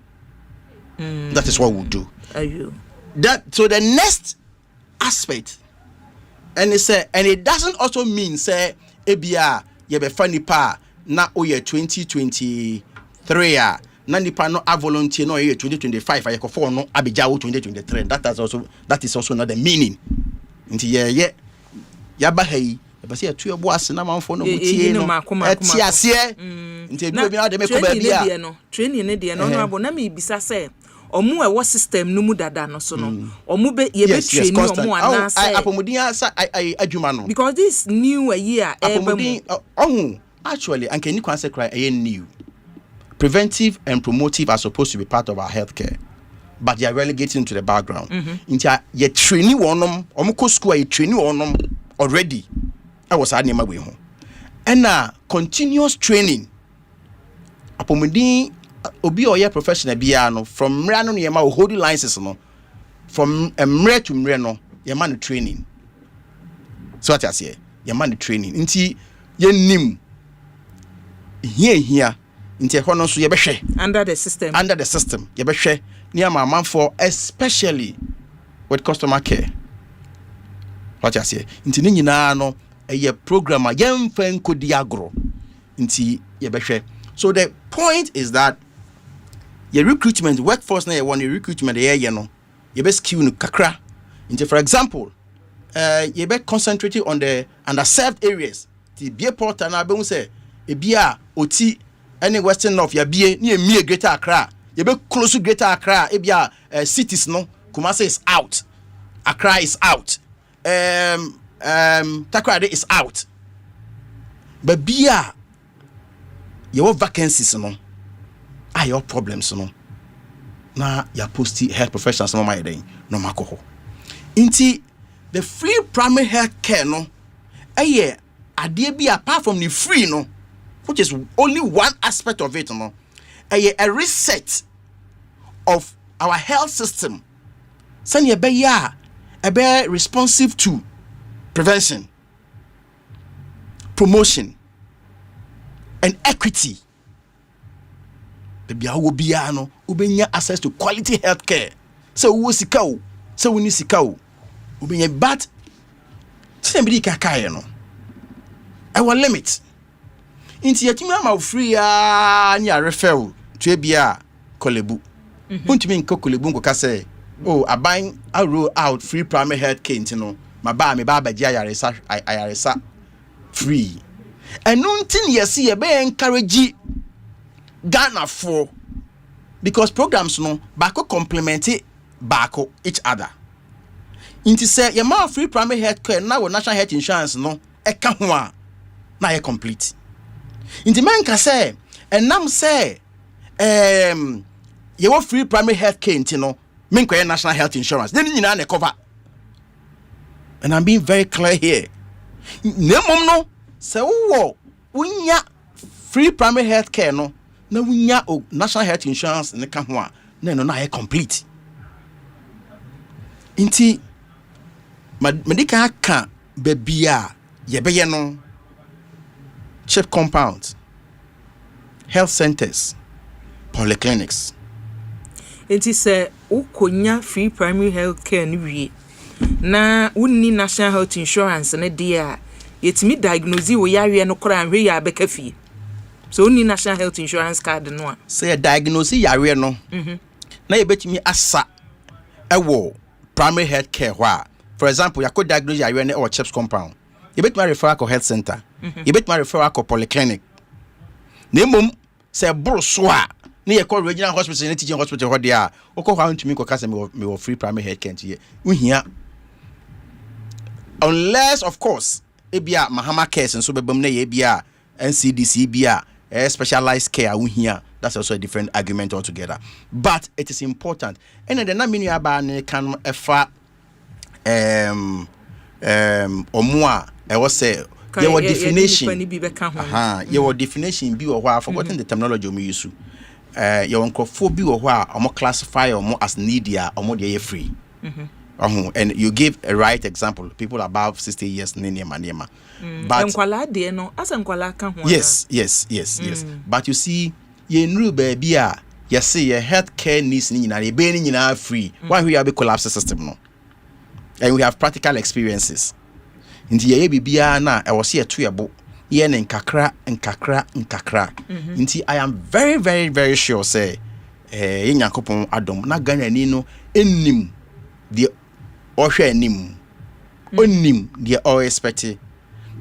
That is what we'll do. So the next aspect and it doesn't also mean say ebia ye be funny pa na oye 2023 na nipa no a volunteer no ye 2025 aye ko for no abija wo 2023. That is also not the meaning. Nti ya ba hai be say atu ebo ase na manfo no mutie no ati ase nti bi na de me ko ba bia training ne de no no abo na me bisa say omu e wo system no mu dada no so no omu be ye be training omu ana say apomudin asa adwuma no because this new year apomudin actually and can you can say cry new. Preventive and promotive are supposed to be part of our healthcare, but they are relegated to the background. Into your training on omuko school, you training on already. I was adding my way home, and continuous training. Apomudi obi oye professional biano from mrano no yema holding licenses no from mre to mre no yema no training. So what I say, yema no training. Inti ye nim here. Into hono so yebehwe under the system yebehwe near my man for especially with customer care. What I say into ni nyina no a programmer yemfa nkodi agro into yebehwe. So the point is that your recruitment workforce na your recruitment ye no yebe skill no kakra into for example yebe concentrating on the underserved areas the be portal na be say e bia oti any western north ya bie ni emie greater Accra ye be close to greater Accra e bia cities no Kumasi is out, Accra is out, Takoradi is out, but bia your vacancies no are your problems no na ya posti health professionals no my day no makoho inti the free primary health care no eye ade bi apart from the free no, which is only one aspect of it no, a reset of our health system send ye be ya be responsive to prevention, promotion, and equity. The biano ubenya access to quality healthcare. So we sikao, so we need sikao. Ubenya but somebody kakaya no. Our limit. Inti yatimi ama free ni a refer to ebia kolebu. Untimi nko kolebu nko kase aban I roll out free primary health care ntino. Me ba ayaresa free. And nuntin yesi ye be encourage Ghana for because programs no bako complement bako each other. Inti say your man free primary health care now national health insurance no eka ho a na ye complete. Inti man ka say enam say you want free primary health care inti no men ko national health insurance then nyina na cover. And I'm being very clear here. Nemom no say wo unya free primary health care no na unya national health insurance ne ka ho a na no na ye complete. Inti medika ka bebia ye beye no chip compounds, health centers, polyclinics. Inti say ukonya free primary health care ni wie na wonni national health insurance ne dia yetimi diagnose wo yare no kora anhwe ya bekafi. So wonni national health insurance card no a say diagnose yare no na ye betimi asa ewo primary health care wha. For example, you could diagnose yare or chips compound. You betimi refer to health center. You betimi refer to polyclinic. Nemum say bro so a na ye call regional hospital na teaching hospital ho dia o ko hwa ntumi ko kasa me free primary health care ntie uhia unless of course ebia mahama cares nso bebam na ye bia NCDC bia specialized care uhia. That's also a different argument altogether, but it is important. And the na menu aba ne kan efa omua e wo say your definition your definition bi wo hwa forgotten the terminology we use. Your uncrofo bi wo hwa omo classify omo as needier omo dey free. And you give a right example, people above 60 years nema. But enkwala de no asa enkwala ka ho. Yes. But you see ye nru baby a you see your healthcare needs ni nyina be ni nyina free. Why we have a collapse system no. And we have practical experiences. Inti ye bibia na e wo se eto yebo ye ne nkakra. Inti I am very very very sure say ye Nyankopon adom na Ghana ni no ennim the ohwe anim onim the all expect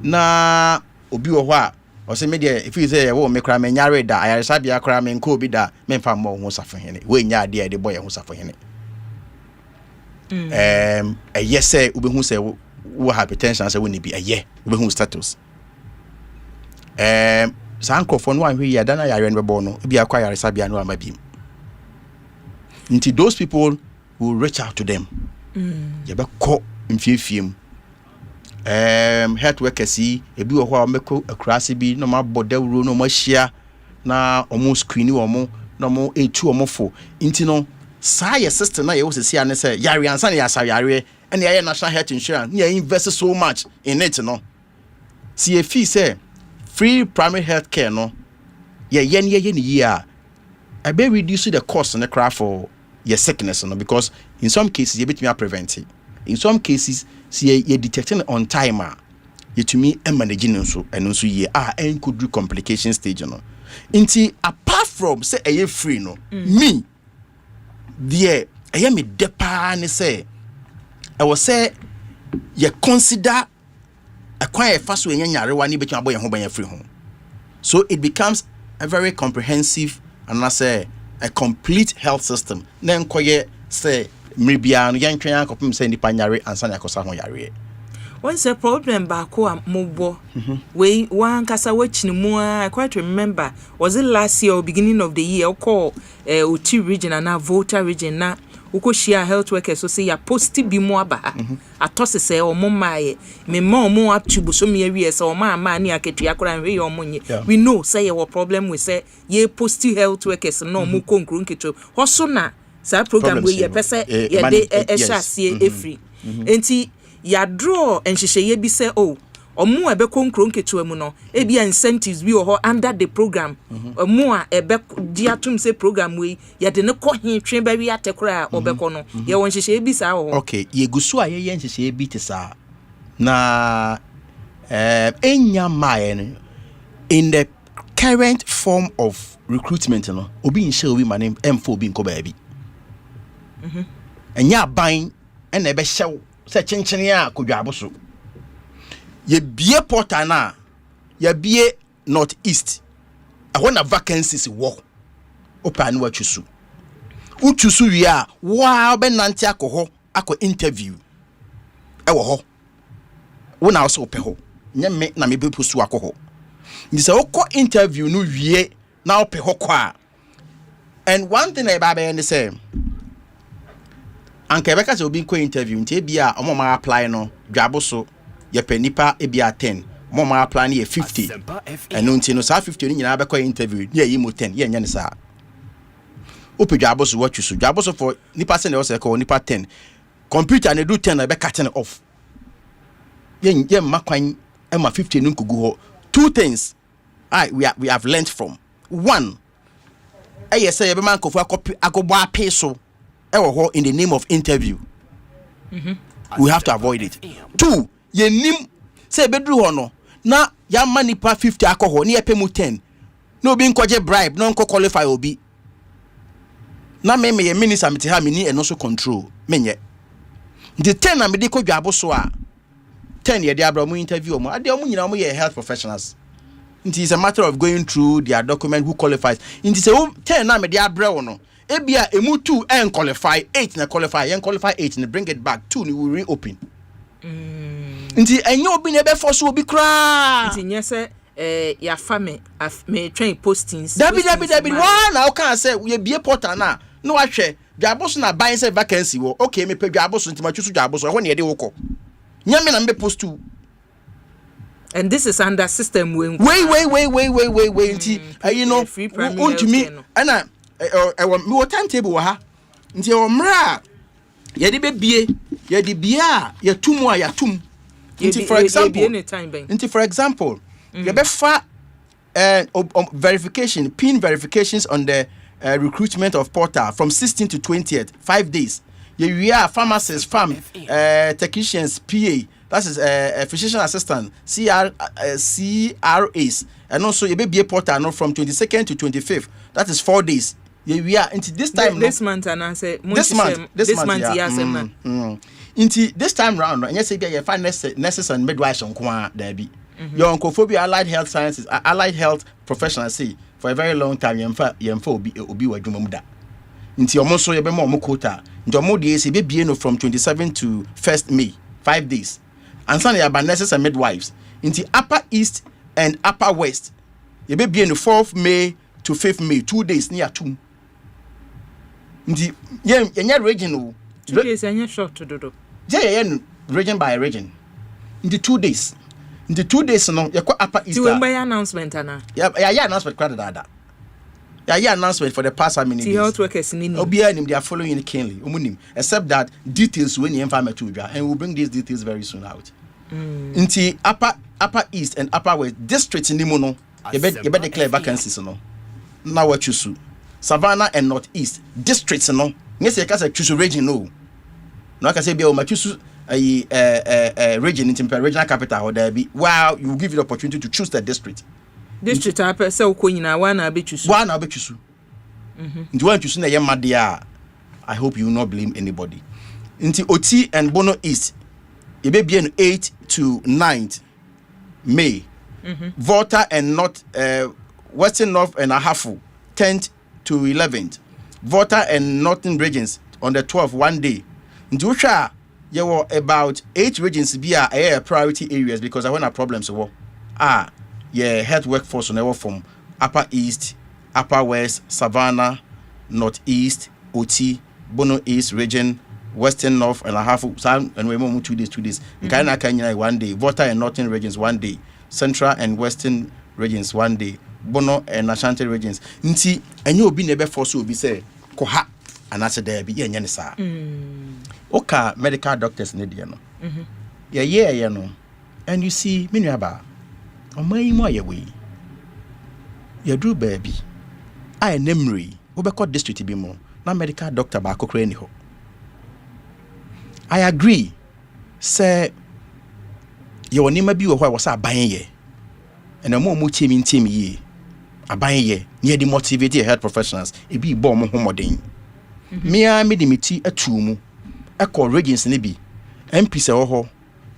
na obi wo ho a o se me de if you say wo me kra me nyare da ayaresa bia kra me nko obi da me mfa mo ho safo hene we nya de de boy ho safo hene yes say obi hu say wo hypertension say woni bi obi hu status sankofo no anhwe ya da na yare no bebo no bia kwa ayaresa bia no amabim nti those people will reach out to them. Yebeko mfiefiem. Health workers ebi wo ho ameko akurase bi no ma bodawuro no ma hia na omo screen omo no mo etu omo fo. Nti no saa ye system na ye wo sesi ane say yare ansa na ya sa yare and ye national health insurance na invest so much in it no. See if say free primary health care no ye ni year I be reduce the cost na cry for your sickness no, because in some cases you betumi prevent it. In some cases see you detecting on time you to me managing so and so ye and could do complication stage no. Inti apart from say a free no me there I am me depa ne say I was say you consider a quiet fast when yarewa ni betumi aboye ho ban free ho. So it becomes a very comprehensive and I say a complete health system. Then koye say mribia no yan twan akopim say nipa nyare ansa na akosa ho yare. Once a problem back a mobo we one kasa wachini mu I quite remember was it last year or beginning of the year call Uti region and now Volta region na uko share health workers so say ya posti bi mu aba atose say o mo maaye me ma mo up to so me area say o ma ni aketua kora nwe yo monye we know say your problem we say ye posti health workers no mo konkro nketo hoso na sa program we ye pese ye de ehyasie efri enti ya draw enhyehyeye bi say oh omo ebe konkro nketu mu no e bia incentives bi ho under the program omo a ebe di atum se program we ye de ne ko he twen ba wi atekora obeko no ye won hyehyɛ bi sa ho okay ye gusu a ye hyehyɛ bi te sa na enya mine in the current form of recruitment no obi nhye obi mane emfo obi nko ba bi enya ban na ebe hyew se chenchene a kodwa aboso ye bie portal na ye bie north east ahọ na vacancies wo open wa chusu uchusu wi a wa obenante akoho akọ interview ewo ho wo na so ope ho nye me na me be postu akoho ni se okọ interview no wie na ope ho kwa and one thing about be say anka ebeka se obi nko interview nti bia omo ma apply no dwabo so ye panipa e bia 10 omo ma apply na ye 50 eno nti no sa 50 ni nyina be ko interview ye yi mo 10 ye nya ne sa ope dwabo so watch so dwabo so for nipa se na o se ko nipa 10 computer na do 10 na be cut off ye makwan e ma 50 no nkugu ho two things we have learned from one say ye be man kofu akobo ape so in the name of interview. We have to avoid it. Two, ye nim say bedru ho no na ya manipa 50 alcohol ni epe mu 10. No be nkoje bribe, no nko qualify obi. Na me ye minister mete ha me ni eno so control. Menye. The 10 na me de kodwa aboso a 10 ye de abra mu interview mo. Ade omu nyina mo ye health professionals. It is a matter of going through their document who qualifies. It is a 10 na me de abra wo no. Ebia emu 2 and qualify 8 na qualify yen qualify 8 and bring it back 2 ni will reopen nti enye obi na be force obi kra nti nyese ya fame me train postings dabi one na o kan say we bie portal na no ahwe dwaboso na ban say vacancy wo okay me pe dwaboso nti ma chusu dwaboso ho na ye de woko nyame na me post 2 and this is under system wait nti you know untumi ana we timetable wa ha nti o mra ye de bebie ye de bia ye tumu a ya tum nti for example you be fa verification pin verifications on the recruitment of portal from 16th to 20th 5 days we are pharmacists technicians PA that is physician assistant CRAs and also you be portal no from 22nd to 25th that is 4 days. We are into this time this month and I say this month yes into this time round and yes you find nurses and midwives on kwa there be your oncophobia allied health sciences allied health professionals say for a very long time yemfa obi wadwuma mu da into your so you be more quota into more days be no from 27 to 1st May 5 days and some about nurses and midwives into upper east and upper west you be no 4th May to 5th May 2 days near 2 ndi ye region 2 days anya short to do ye region by region in the 2 days no ye kwa upper east ti we announcement ana yeah announcement kwa dada yeah announcement for the past how many days health workers ni obi anim they are following keenly omunim except that details when you inform to and we'll bring these details very soon out into upper east and upper west district ni mo no ye be declare vacancies no na wa chusu Savannah and Northeast districts no yes you can say choose region no can say be o ma choose region in regional capital or there be wow you will give you the opportunity to choose the district apa say ko nyina wa na be choose nti wan choose na ye made a I hope you will not blame anybody nti Oti and Bono East e be bien 8 to 9th May Volta and North Western North and Ahafu 10th to 11th. Volta and Northern regions on the 12th 1 day. In Dusha, there were about 8 regions be a priority areas because I want problems. Health workforce on from Upper East, Upper West, Savannah, Northeast, Oti, Bono East region, Western North and Ahafu. And we move 2 days. Kaina Kenya 1 day. Volta and Northern regions 1 day. Central and Western regions 1 day. Bono and Ashanti regions. Nti enye obi na be force obi say ko ha anase there be enye ne sa. Oka medical doctors ne de no. Ye no. And you see, Minyaba, on my way, you do baby. I memory, Obeko district be more, not medical doctor by Cochrane. I agree, say, your name be what was I buying ye, and a more team in team ye. A buying ye, near the motivated health professionals, it be bomb homodine. Me, I made me tea a tomb, a call regents nibi, MPs or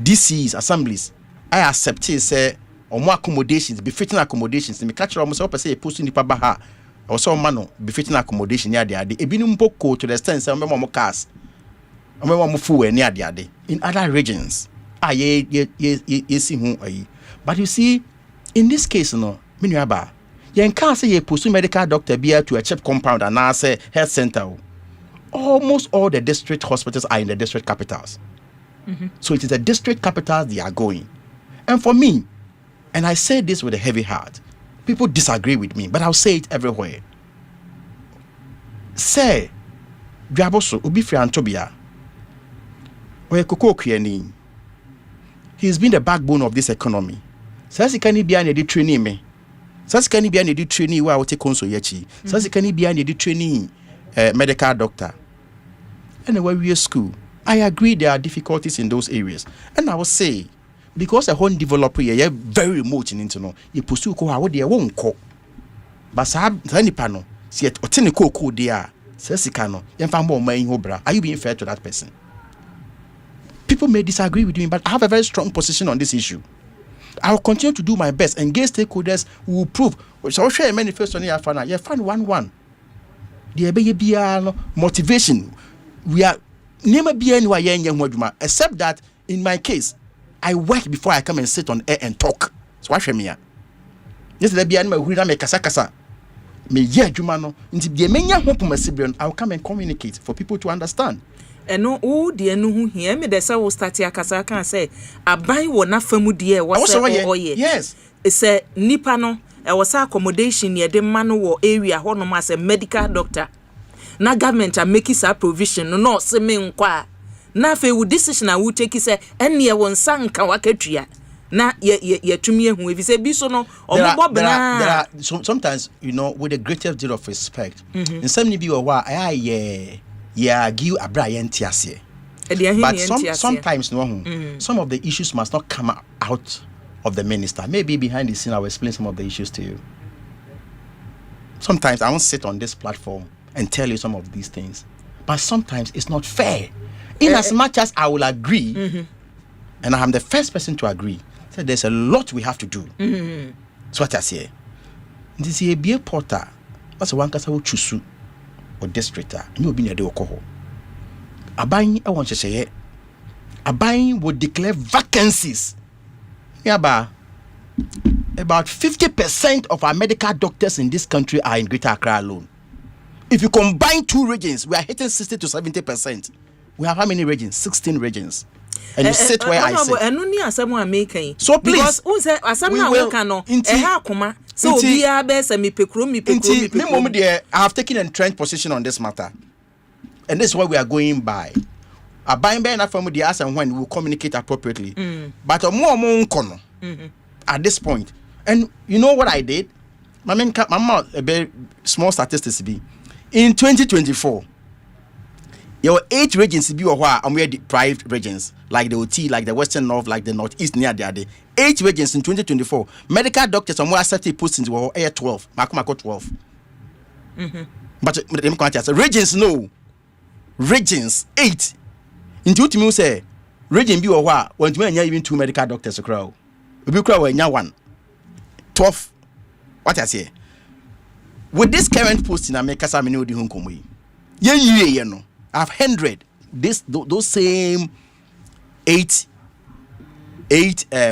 DCs, assemblies. I accept it, say, or more accommodations, befitting accommodations, and me catch almost up say, posting the pabaha, or some mano, befitting accommodation near the ade, a binum boko to the extent some more cars, or more mufu near the ade. In other regions, ye see who are ye. But you see, in this case, no, Minyaba, you can't say ye pursue medical doctor be to a cheap compound and now say health center. Almost all the district hospitals are in the district capitals. So it is the district capitals they are going. And for me, and I say this with a heavy heart, people disagree with me, but I'll say it everywhere. Say, Draboso, Ubifri Antobia, or Koko Kiani, he's been the backbone of this economy. Says he can't be an edit training me. Says can he be an edit trainee where I will take console yechi. Says can he be an edit trainee medical doctor. Anyway, we are school. I agree there are difficulties in those areas. And I will say, because a home developer you're very remote in internet, you pursue how they won't call. But Sab panel, see it or teniko there. Says he cannot. Are you being fair to that person? People may disagree with me, but I have a very strong position on this issue. I will continue to do my best. Engage stakeholders who will prove. So I'll share a manifesto on your fan. You fan 1-1. The motivation. We are never be anywhere except that in my case, I work before I come and sit on air and talk. So watch me. Yes, there be animal who make kasa. Me yeah, Jumano. Into the mania hope I'll come and communicate for people to understand. And no, oh, dear, no, who hear me, there's a start here, Casa can say, I buy one not for dear, what's yes. It's a Nipano, I was accommodation near the manual area, one as a medical doctor. Na government are making some provision, no, semen qua. Na fe with decision I would take is a any one sang kawaketria. Na ye to me who if you say bisono or there are sometimes, you know, with the greatest deal of respect, in some be a while, yeah, give a Brian Tiasie. But sometimes some of the issues must not come out of the minister. Maybe behind the scene, I will explain some of the issues to you. Sometimes I won't sit on this platform and tell you some of these things. But sometimes it's not fair. In as much as I will agree, and I am the first person to agree, so there's a lot we have to do. That's what I say. This is a beer porter. That's one case I will choose. Or district, and you'll be near the Okoho. Abain, I want to say it. Abain would declare vacancies. Yeah, about 50% of our medical doctors in this country are in Greater Accra alone. If you combine two regions, we are hitting 60 to 70%. We have how many regions? 16 regions. And you sit where I sit. So please, so I have taken a trend position on this matter, and this is what we are going by. A buying by enough from the as and when we will communicate appropriately. But more at this point, and you know what I did? My mouth a very small statistics be in 2024. There were 8 regions be and we are deprived regions like the OT, like the Western North, like the Northeast near the other. 8 regions in 2024. Medical doctors are more accepted postings were 12. Marco 12. But regions no. Regions 8. In 2024 say region be when to even 2 medical doctors crowd. We be crowd when 1. 12. What I say? With this current posting I make us am no di hunkomo. Ye no. I've 100 those same 8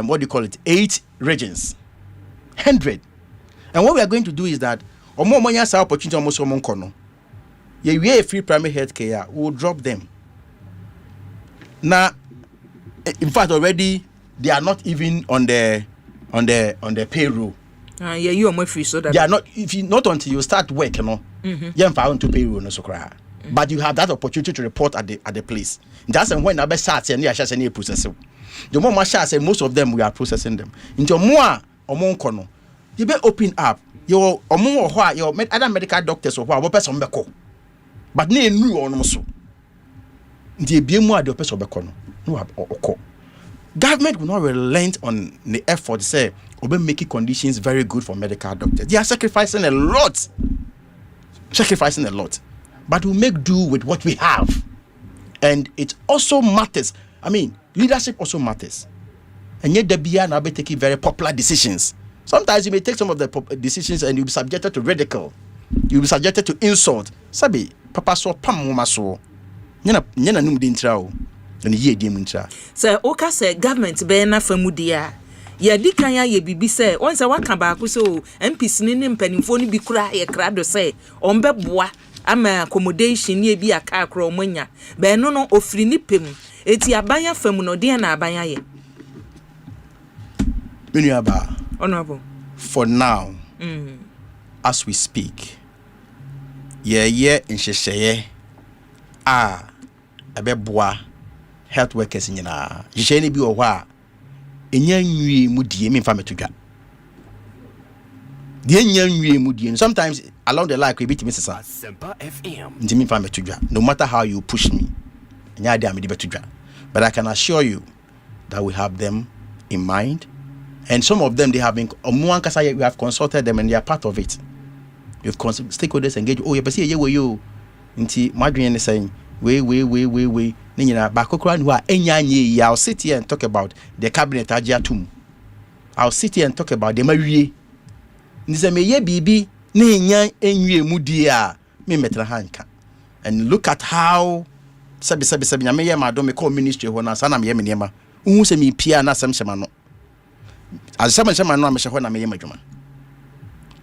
what do you call it 8 regions 100. And what we are going to do is that more money has opportunity almost someone kono we are free primary health care, we will drop them now. In fact already they are not even on the payroll. You are more free so that they are not, if you not until you start work, you know, you found to payroll no so cry. but you have that opportunity to report at the place. That's when I start and you process. The more most of them we are processing them. Into more or more kono. You be open up. Your or more or your other medical doctors or what person be call. But ne new on so. The be more the person be kono. No or government will not relent on the effort to say obe making conditions very good for medical doctors. They are sacrificing a lot. But we make do with what we have. And it also matters. I mean, leadership also matters. And yet the BIA now be taking very popular decisions. Sometimes you may take some of the decisions and you'll be subjected to ridicule. You'll be subjected to insult. Sabi, papa so pam mama so. Nyena num di ntra o. And ye di ntra. Sir, oka say government be na famudia. Ya di kan ya ye bibi say, once a waka ba ko so MPs ni mpanimfo ni bi kura ye krado say, ombeboa ama accommodation ni bi aka akro omonya. Be no no ofiri ni pem. Eti abanya famu no de na abanya ye. Menuaba. Honorable. For now, as we speak, ye nhyehyeye abeboa health workers nyina. Nhyehyeye ni bi wo hɔ enya nwie mu die me mfa metodwa. Die enya nwie mu die. Sometimes along the line we beat me sesa. Asempa FM. Nti me mfa metodwa. No matter how you push me. Enya de amede betodwa. But I can assure you that we have them in mind. And some of them, they have been, we have consulted them and they are part of it. We've stakeholders engaged. Oh, but see, you. Nti Madrian is saying, we. Nina, Bakokran, who are Enyanye, I'll sit here and talk about the cabinet Ajiatum. I'll sit here and talk about the Marie. Nizameye Bibi, Nenya, Enye Mudia, me metra hanka. And look at how Sabi, Yameya, Madame, call ministry, when I sana me Yema, Unsemi Pia, Nasam Shamano. As someone no am shehona me yema.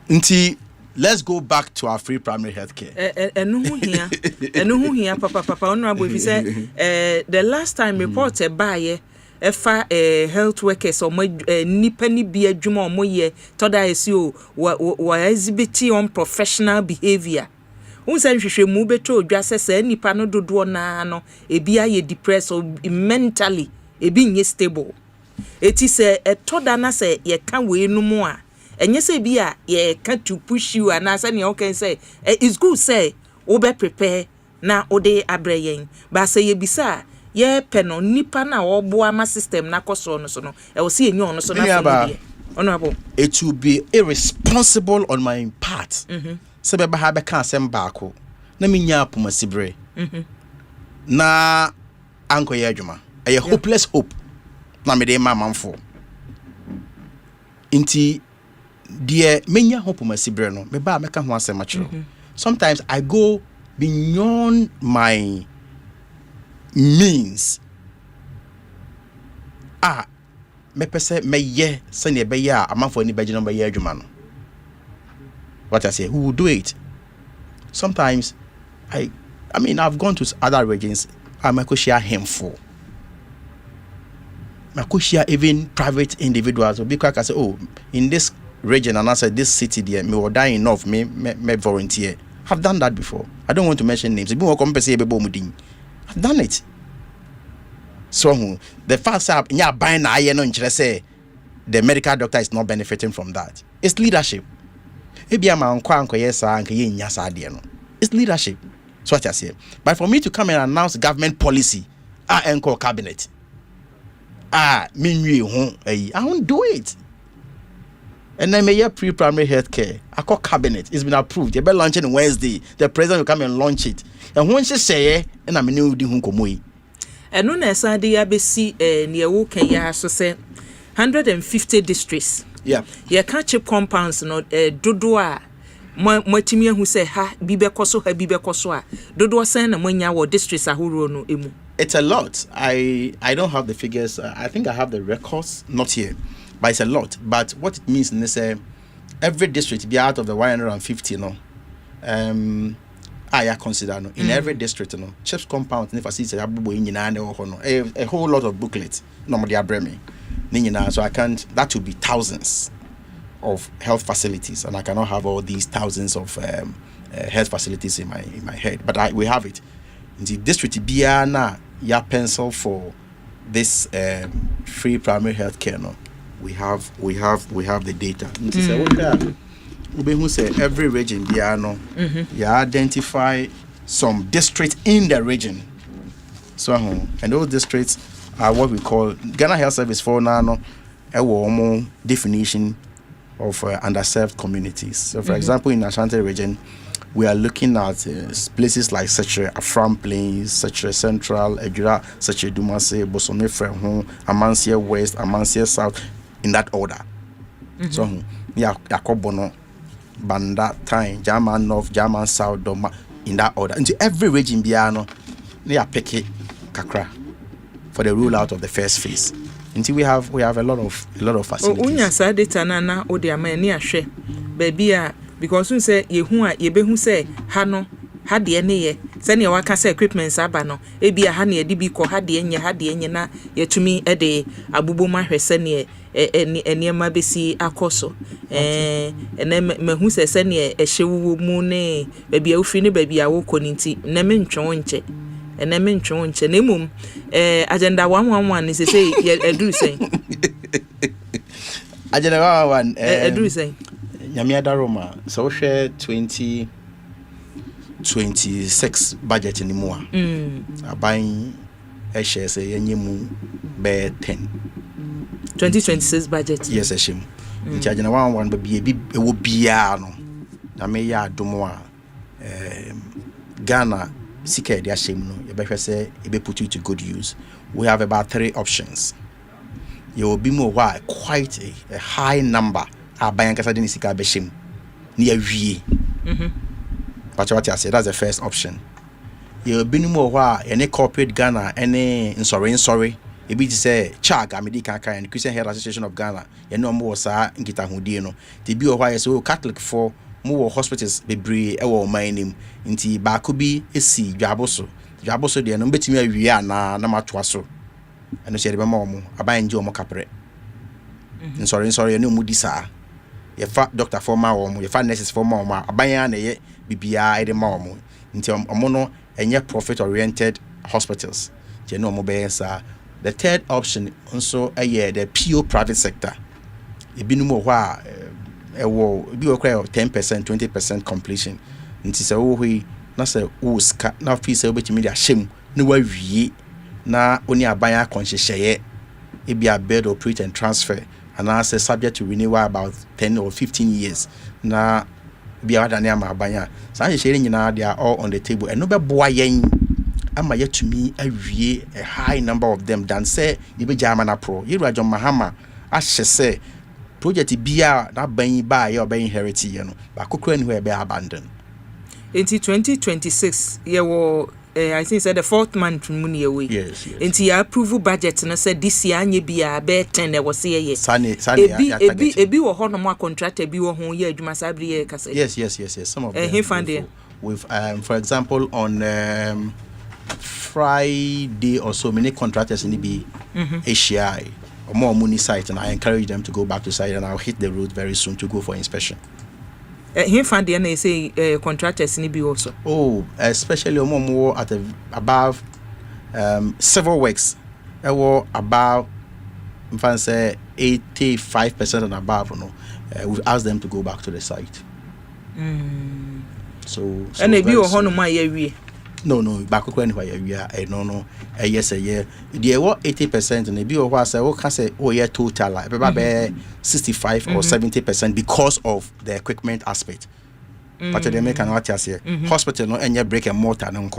Nti let's go back to our free primary health care. Enu hia papa honorable if say the last time reported by efa health workers or nipa ni bi adwuma omoye toda esio wa exhibit on professional behavior. Unsa hwehwe mu beto odwa sese nipa no dodo na no ebi aye depressed or mentally ebi nye stable. Eti se etoda na se ye kan we no mu a enye se bi a ye kan to push you and say ne okay say it's good say we be prepare na ode abrayen ba say ye bisa ye pe no nipa na obo ama system na koso no so no e wo se enyo no so na family honorable it will be irresponsible on my part se be ba ha be kan asem baako na menya apomasibre na anko ye adwuma a hopeless hope na me dey mamamfo inti die menya hope masibre no me ba meka ho asem achiro. Sometimes I go beyond my means me pese me ye se ne be ya amamfo ni beje no be ye adwuma no. What I say, who will do it? Sometimes I mean I've gone to other regions, I'm a share him for Makushia, even private individuals will be quick and say, oh, in this region and I said this city there, me will die enough, me volunteer. I've done that before. I don't want to mention names. I've done it. So the fact that buying say the medical doctor is not benefiting from that. It's leadership. It's leadership. That's what I say. But for me to come and announce government policy, I anchor cabinet. I won't do it. And then may pre-primary health care. I call cabinet. It's been approved. You better launch it on Wednesday. The president will come and launch it. And when she say, and I'm new di hunkomoi. And no nessa de abesi near Woken ya so say 150 districts. Yeah. Ya catch up compounds no dodoa. Mwatimi who say ha bibe koso a dodoa say na mwanya wo districts ahuro no emu. It's a lot. I don't have the figures. I think I have the records, not here, but it's a lot. But what it means is every district be out of the 150, I consider in every district, chips compound, a whole lot of booklets, normally are bremi. So I can't. That would be thousands of health facilities, and I cannot have all these thousands of health facilities in my head, but we have it. In the district biana ya pencil for this free primary health care. No, we have the data. We say every region biano you identify some districts in the region. So and those districts are what we call Ghana Health Service for now a more definition of underserved communities. So for example, in Ashanti region, we are looking at places like such a Afram Plains, such a Central, Ejura, such a Dumase, Bosome Frehu, Amansia West, Amansia South, in that order. So Yakobono, Banda, Time, German North, German South, Doma, in that order. Into every region biano, they are peke kakra for the rollout of the first phase. Until we have a lot of facilities. Unya sa data na odi amani ahwe. Baby a because we say yehu a yebehu say ha no ha de ne ye. Se ne waka say equipment aba no. Ebi a ha ne de bi ko ha de nye na yetumi e de abuboma hwese ne enema besi akoso. Ene mehu se ne ehyewu mu ne baby a ufi ne baby a wo koninti na mentwo nche. And I mention Chenimum agenda 111 is say Edu say agenda 111 Edu say Yamiada Roma so share 2026 budget anymore. Buying a share say Yemu bear 10 2026 budget. Yes, a shim. Agenda 111 but be a will be no. Nameya Domoa Ghana. Sika dia shame no you better say e be put you to good use. We have about 3 options. You will be more why quite a high number abayan kasa de sika be shame ni awie. But what I say that's the first option. You will be more why any corporate Ghana any sorry e be to say Chag Amedi Kanka and Christian Health Association of Ghana you know more sa ngita hudie no the be why so Catholic for more hospitals bebree e wo man nim nti ba ko bi esi dwaboso de no betimi awie na matoa so eno se de be ma omo aban nje omo kapre sorry no mu di sa ye fa doctor for ma omo ye fa nurses for ma omo aban ya na ye bibia e de ma omo nti omo no enye profit oriented hospitals je no omo be sa. The third option also the pure private sector e binu mo hwa be 10%, 20% completion. Nti se wo hwi na se wo ska na fi se obetimi dia hyem na wa wie na oni aban akonhyehye e be a bed operate and transfer and as subject to renewal about 10 or 15 years na be other na ma aban sa hyehye nyina they are all on the table and no be boa yen ama yetumi awie a high number of them than say you be German pro you Rajon Mahama ahye say project bia na ban ba ye oba inherit ye no ba kokora ni ho e be abandon in 2026 ye wo I think said the 4th month money away. Yes. Enti ya approve budget na say this year anye bia be 10 e wo say ye sane ebi wo ho no mo contract ebi wo ho ye adwuma sabri ye kase. Yes some of them with for example on Friday or so many contractors in the ACI or more money site, and I encourage them to go back to site, and I'll hit the road very soon to go for inspection. He found the NSA contractors in the also. Oh, especially more at above civil works. Or about, if I say 85% and above, we've asked them to go back to the site. So and maybe you honor my area. No, back when we are no, yes, a year. They were 80%, and maybe what say, oh, can say, oh, yeah, total, like, 65 or 70% because of the equipment aspect. But they make an artist here. Hospital, no, and you break a mortar, no,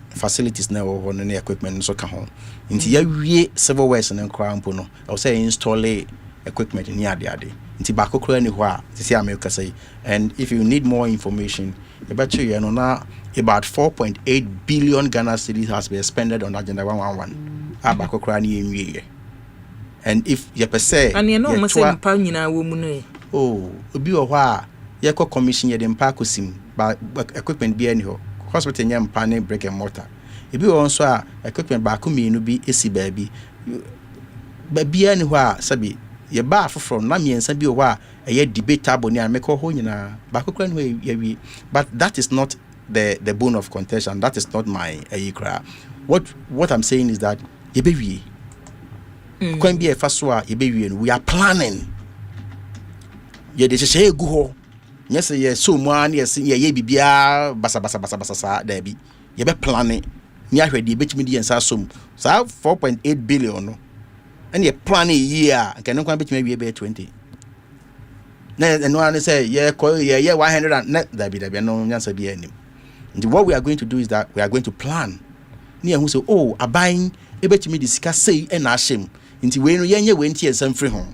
facilities now on any equipment, so come home. Into your civil works and crown, I would say install equipment in Yadi. Into Bako anywhere, to see America say. And if you need more information, about you know now about 4.8 billion Ghana cedis has been expended on Agenda 111. Abako krani in. And if you per se and you know must say nyina wo mu no oh obi o hwa ye ko commission ye dem pa kosim ba equipment bi ani ho hospital nyam pa ne brick and mortar ebi wo nso a equipment ba ko mienu bi esi ba bi ani ho a sabi ye ba from na miensa bi o wa e debatable ni ameko ho nyina ba kokra no ye but that is not the bone of contention. That is not my ayikra. What I'm saying is that ye be wie kwan bi e fa so a ye be wie we are planning ye de hye egu ho nyese ye so mu an ye bibia basa sa da bi ye be planning ni ahwede betimi di yensa som sa 4.8 billion no and ye plan a year can no betimi wie be 20 na no an say ye 100 and net da bi no nyansa bi anim. And what we are going to do is that we are going to plan ni ehun say oh aban e betimi di sika sei e na ahyem nti we no yenye we nti ensam free ho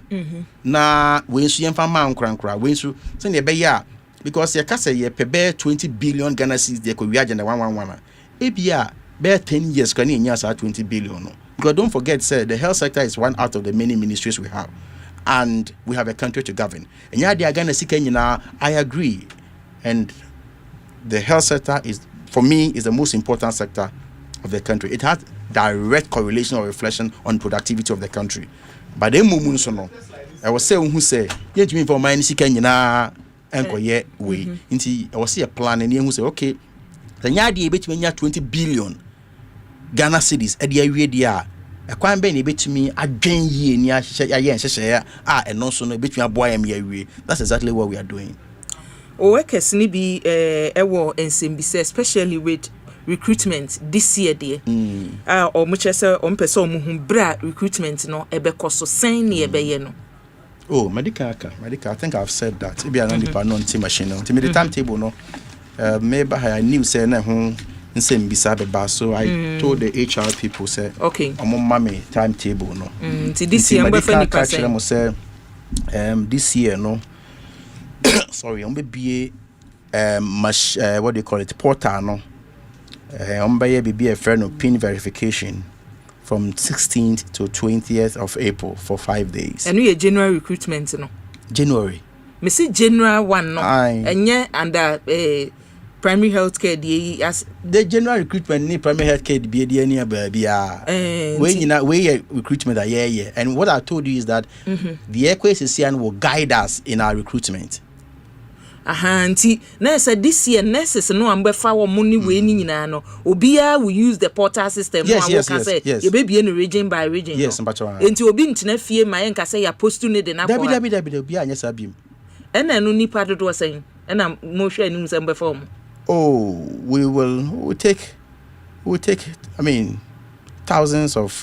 na we nso yemfa ma nkrankra we nso say na be ya because ye ka say ye pebe 20 billion Ghana cedis de ko wi agenda 111 e bia be 10 years kan enya sa 20 billion no. Because don't forget say the health sector is one out of the many ministries we have and we have a country to govern. And ya de Ghana sika nyina I agree, and the health sector is for me is the most important sector of the country. It has direct correlation or reflection on productivity of the country. But the moment so no I was say who say ye to me for my sika nyina enko ye we nti I was see a plan and who say okay the nya de betumi nya 20 billion Ghana cedis e de awie dia e kwan be na betumi adwen yie ni ahye eno so no betumi aboa yam ya awie. That's exactly what we are doing. O workers ni bi ewo ensembise especially with recruitment this year there o mo chese o mpese o mo hu bra recruitment no ebe koso sen ni ebe ye no. Oh, medical I think I've said that. Maybe I don't depend on team machine no. The timetable no maybe I knew say na ho nsem bisa beba, so I told the HR people say okay omo mama timetable no. This year mbefa ni person say this year no sorry on be what do you call it, portal no on be a friend of pin verification from 16th to 20th of April for 5 days. And we a general recruitment no. January. Me see general one no. Enye under primary healthcare as the general recruitment ni primary healthcare be the any bia. We recruitment are yeah. And what I told you is that the Ekosiisen will guide us in our recruitment. Nti na say this year nurses no ambefa wo money we ni nyina no obia will use the portal system yes. You be no region by region. Yes, nti obi ntina fie ma yen ka say ya post ne de na ko dabi obia anya sabim ena no nipa dodo say ena mo hwe anim se mbefa mo. Oh, we'll take I mean thousands of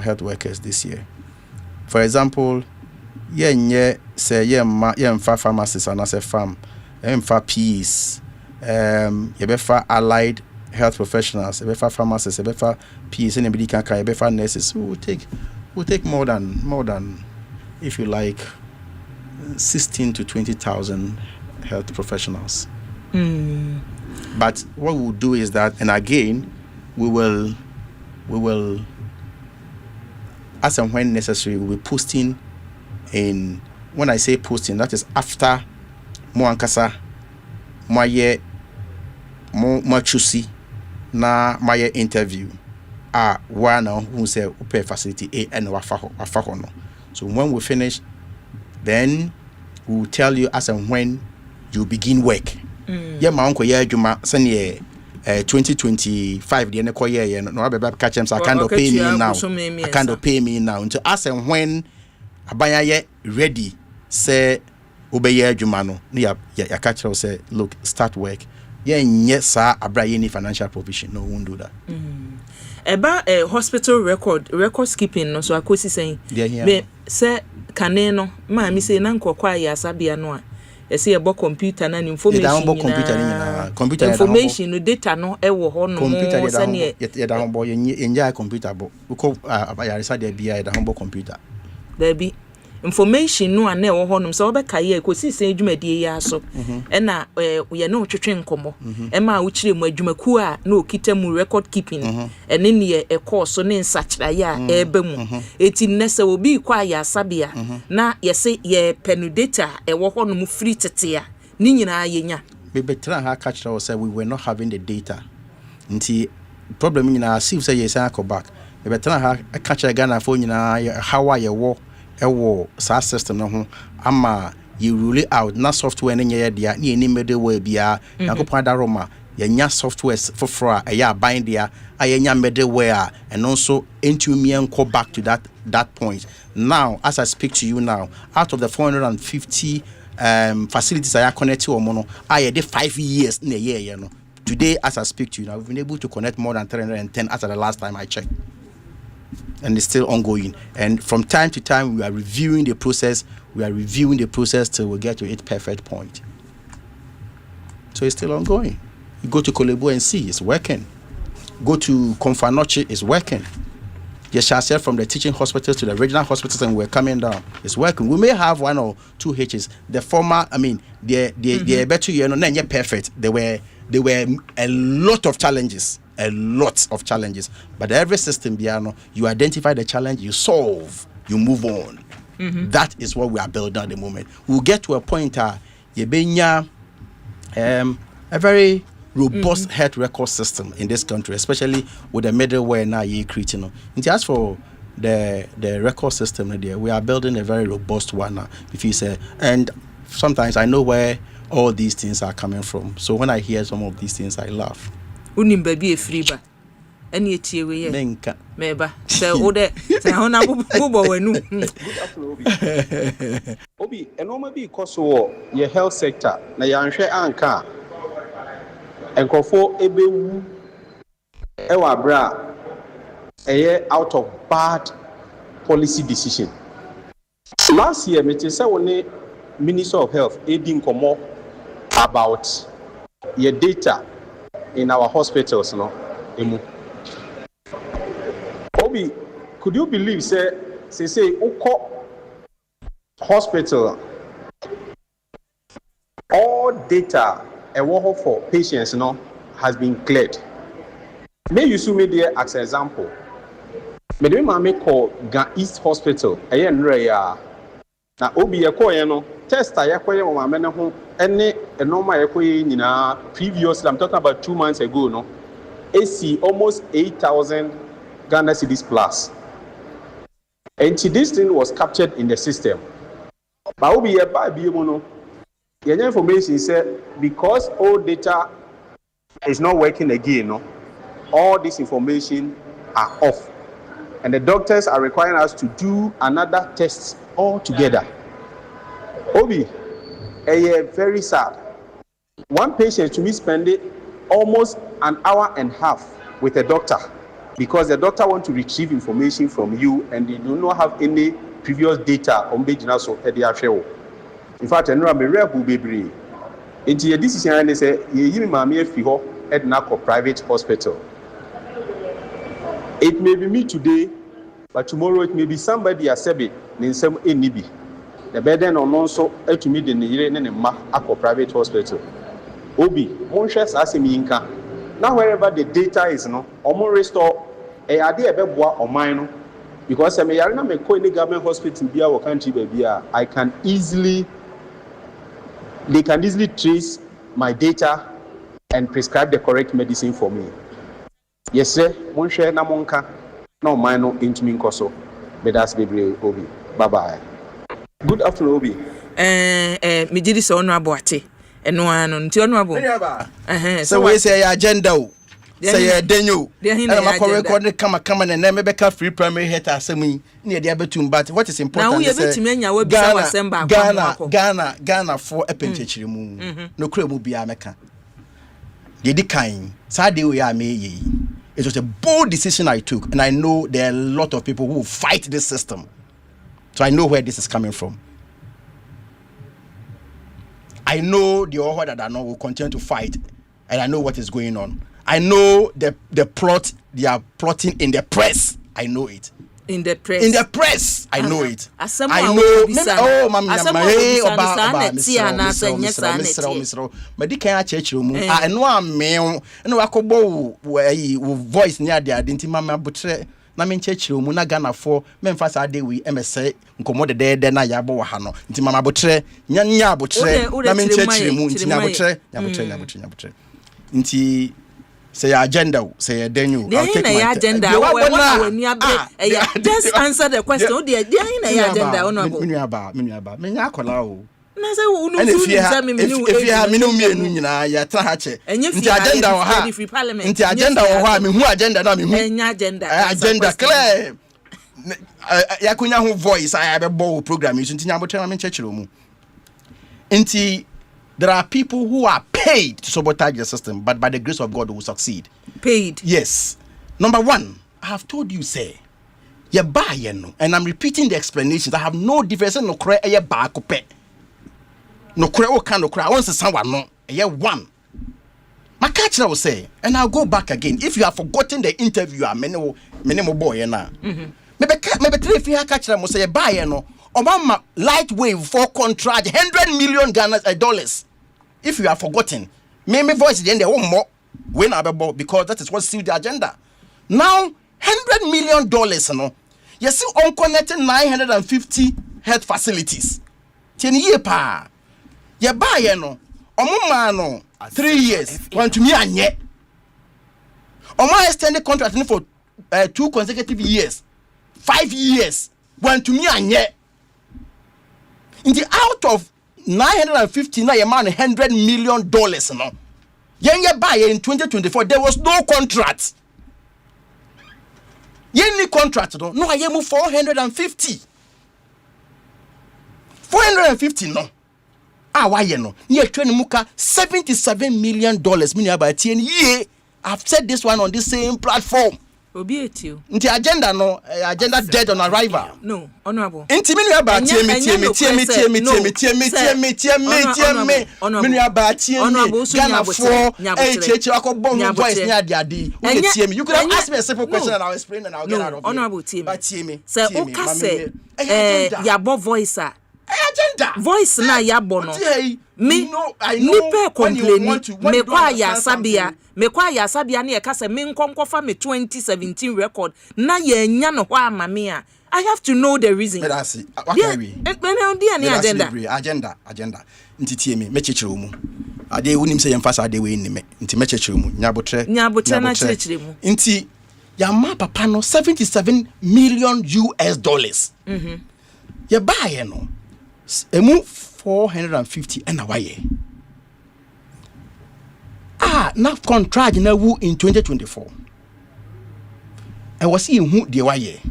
health workers this year. For example, say pharmacists and as a farm for PEs, for allied health professionals, for pharmacists, for PEs, anybody can carry, for nurses. We'll take more than, if you like, 16 to 20,000 health professionals. But what we'll do is that, and again, we will, as and when necessary, we'll be posting in. When I say posting, that is after mo ankasa mo ye mo chusi na my interview one who say open facility A and wafa no. So when we finish, then we will tell you as and when you begin work. Yeah, my uncle yeah juma send 2025 the ko yeah no abeba catch them, so I can't pay me now. I can't pay me now until as and when abaya ye ready say obeye adwuma no ya catch us say look start work. Yeah, yes sir, abraye ni financial provision no won't do that. Eba hospital records keeping no so Ekosiisen me say kane no ma mi say na nkokwa ya sabia no a ese ye bo computer na information no data no e wo ho no computer say ne ye da ho bo ye computer bo ko ayaresa de bia ye da ho bo computer there be information no ane wo ho no so obeka ye Ekosiisen adwumadie ya so e na ye na otwetwe nkomo e ma wo kire mu adwumaku a na okita mu record keeping ene ne e course ne nsachira ya e ba mu eti nese obi kwa ya sabia na ye se ye penu data e wo ho no mu free tete a ni nyina ye nya be betra ha catch us say we were not having the data nti problem nyina see say yes I go back be betra ha catch Ghana for nyina how are ye wo ewo sa system no ho ama you rule it out na software no nye dia na any middleware bia yakopon adaroma yenya softwares for a bind dia ayenya middleware and also entumi enko back to that point. Now as I speak to you now, out of the 450 facilities I are connected or mono I did 5 years in a year, you know. Today as I speak to you now, we've been able to connect more than 310 as at the last time I checked. And it's still ongoing. And from time to time, we are reviewing the process. Till we get to its perfect point. So it's still ongoing. You go to Kolebo and see, it's working. Go to Konfanoche, it's working. You shall say from the teaching hospitals to the regional hospitals, and we're coming down. It's working. We may have 1 or 2 H's. The former, I mean, they're better, you know, not yet perfect. There were a lot of challenges. But every system, you identify the challenge, you solve, you move on. That is what we are building at the moment. We'll get to a point a very robust health record system in this country, especially with the middleware now you're creating. And as for the record system, we are building a very robust one now. If you say, and sometimes I know where all these things are coming from. So when I hear some of these things, I laugh. Unim baby a free ba. Any etie we ye. Menka. Meba. Say ode. Say hona bubo wenu. Obi, enoma bi koso ye health sector na ya nhwe anka. Enkofo ebewu ewa bra eye out of bad policy decision. Last year, me say woni Minister of Health Edin Komo about your data in our hospitals, no? Obi, could you believe say Uko hospital all data for patients, no, has been cleared. May you sue me there as an example. Me do mama call Ga East Hospital. Na Obi no test no ho ene normal nyina previously, I'm talking about 2 months ago, no, AC almost 8,000 Ghana cedis plus. And this thing was captured in the system. But Obi no, the information said because all data is not working again, no, all this information are off. And the doctors are requiring us to do another test altogether. Obi, very sad. One patient to me spend almost an hour and a half with a doctor because the doctor want to retrieve information from you and they do not have any previous data on Bejina so Ediasheo. In fact, I know I'm a rare baby. Into your decision, they say, you mammy fiho at Nako private hospital. It may be me today, but tomorrow it may be somebody as Sebi in some Enibi. The burden on also to me the Nire and Mako private hospital. Obi, Monshas Aseminka. Now, wherever the data is, no, or more restore a idea about or mine, because I may not make any government hospital be our country, baby. I can easily, they can easily trace my data and prescribe the correct medicine for me. Yes, sir. Monshe Namonka, no minor into me koso. But that's baby Obi. Bye bye. Good afternoon, Obi. Me did this honorable ate. And one on honorable. So we say agenda. Say Daniel. And I'm recording come and then maybe free primary head assembly near the Abetum. But what is important? Now we have to many will be Asempa. Ghana for a pinch moon. No crib will be America. Did kind. Sadly, we are me. It was a bold decision I took, and I know there are a lot of people who will fight this system. So I know where this is coming from. I know the order that I know will continue to fight, and I know what is going on. I know the plot they are plotting in the press. I know it. In the press. I know it. I know. Oh, mama, but they can't church room. I know I'm male. No, I could bow voice near the identity, mama, but na me church room na Ghana for memphas ade we MSA nkomo de de na yabo ha no nti mama botre nya botre na me church room nti nya botre nti say agenda, say denu. There ain't a agenda. Just answer the question. Oh, there ain't a agenda. Honorable. Minyaba. Na say And if you have me, ya trahache. Nti agenda o ha. Nti agenda o ha. Me hu agenda na me hu. Agenda clear. Ya kunya hu voice. I be bow program. Nti nyabotra me chechiro mu. Nti there are people who are paid to sabotage the system, but by the grace of God, will succeed. Paid. Yes. Number one, I have told you, say, you buy no, and I'm repeating the explanations. I have no difference. No cry, you buy cope. No cry, oh can no cry. I want to say someone no, you one. My catcher will say, and I'll go back again. If you have forgotten the interview, I'm many boy na. Maybe three if you have catcher, will say buy no. Obama light wave for contract $100 million dollars. If you have forgotten, me voice the end there one more when I be because that is what sealed the agenda. Now $100 million no. You see unconnected 950 health facilities. 10 year pa. You buy no. Omuma no 3 years. Want to me anye. Oma extended contract for 2 consecutive years. 5 years. Want to me anye. In the out of 950 now, man $100 million no. Yen buy in 2024 there was no contract. Yen contract no. I move 450. 450 no. Why no? Near train muka $77 million. Meaning about 10 years. I've said this one on this same platform. Obietio. Nti agenda no agenda dead on arrival. No, honorable. Nti minu aba tie me. Minu aba tie me. Ghana for cheche akobon voice ni ade. Who tie me? You could have asked me a simple question and I'll explain and I'll get out of it. Honorable tie me. But tie me. Say oka say yabo voice a agenda. Voice na yabo no. Me nipa complain me kwa ya sabia na ye kasa me nkonkofa me 2017 record na ye nya no ho amame a I have to know the reason. Let us see. What can we? Agenda. Nti tie me chechire mu. Ade wonim say yemfa sa ade we ni me. Nti me chechire mu. Nyabotre na chechire mu. Nti ya ma papa no $77 million. Ya buy no. Emu 450 and away. Now contract na wu in 2024. I was seeing who the way.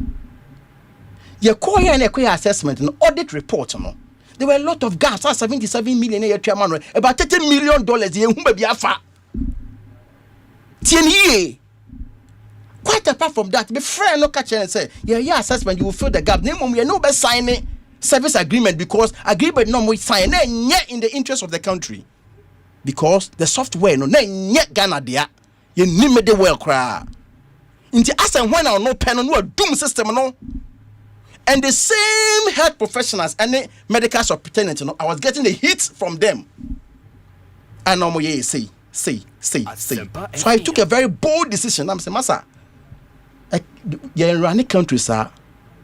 Ye call here and a assessment and audit report no. There were a lot of gaps. 77 million chairman about $30 million. Ye who be afa. 10 years. Quite apart from that, be friend no catch and say, yeah, assessment you will fill the gap. Name we no be signing service agreement because agreement no we sign in the interest of the country. Because the software no nyet Ghana dia ye nime de well cry. Inti asen when I no pen no doom system no. And the same health professionals and the medical superintendent no I was getting the heat from them. And no more say. So I took a very bold decision. I'm saying massa ye run the country sir.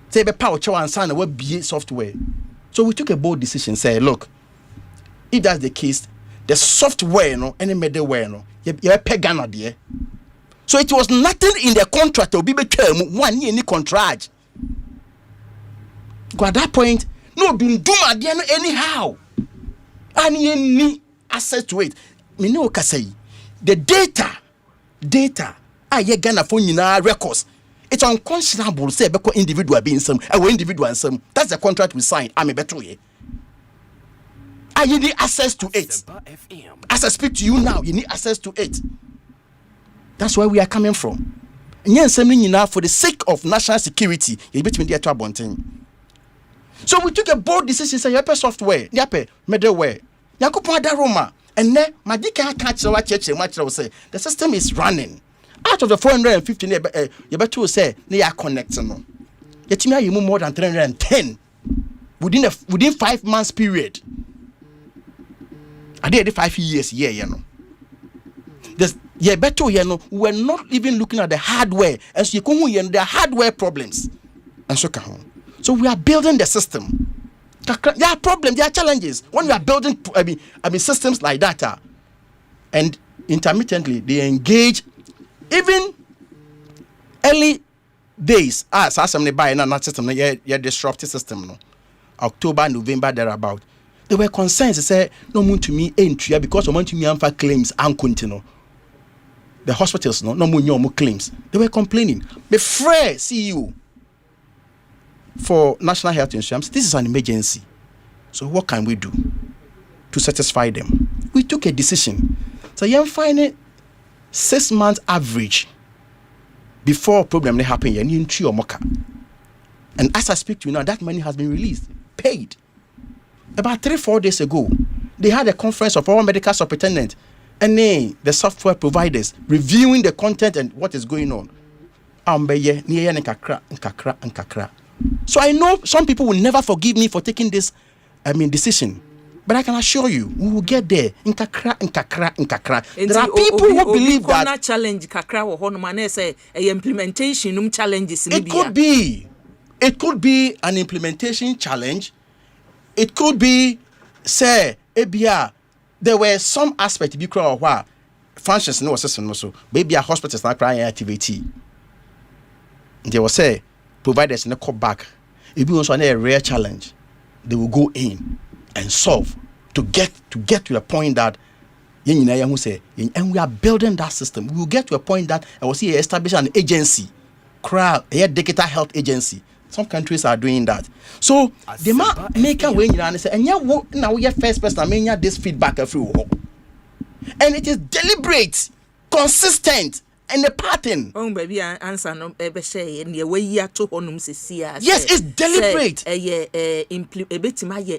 Say be power chow and sign what be software. So we took a bold decision say look if that's the case the software no any middleware no you pay Ghana there. So it was nothing in the contract to be between 1 year any contract. Go at that point no do anyhow and you need access to it. Me no ka say the data ye Ghana for nyina records it's unconscionable say be individual being some individual some that's the contract we signed I'm a better way. You need access to it. As I speak to you now, you need access to it. That's where we are coming from. And for the sake of national security, so we took a bold decision say yape software, yape middleware, yakupo adaroma, and then my dika catch what church say the system is running. Out of the 450, you better say they are connecting. No, yet you move more than 310 within 5 months period. I did 5 years, you know. Better, we're not even looking at the hardware. And so there are hardware problems. And so we are building the system. There are problems, there are challenges. When we are building systems like that, and intermittently they engage even early days as some buy na system na disruptive system no October November thereabout there were concerns. They said no moon to me entry because no moon to me amfa claims and continue the hospitals no moon claims. They were complaining. The free CEO for National Health Insurance, this is an emergency, so what can we do to satisfy them? We took a decision. So you find it 6 months average before problem they happen in Tree or Mocha. And as I speak to you now, that money has been released, paid. About 3-4 days ago, they had a conference of all medical superintendents and the software providers reviewing the content and what is going on. So I know some people will never forgive me for taking this decision. But I can assure you, we will get there. In kakra. There are people who believe that challenge kakra or honman say a implementation challenges. It could be an implementation challenge. It could be say ebia there were some aspect be crowd where functions no system also. Maybe a hospitals not crying activity. They will say providers in the call back. It will also a rare challenge. They will go in and solve to get to the point that who say and we are building that system. We will get to a point that I will see establish an agency, a digital health agency. Some countries are doing that. So they might make a way and say, and now we are first person I mean this feedback everywhere. And it is deliberate, consistent. And the pattern. Oh, baby, answer no say in the way you to honum sia. Yes, it's deliberate.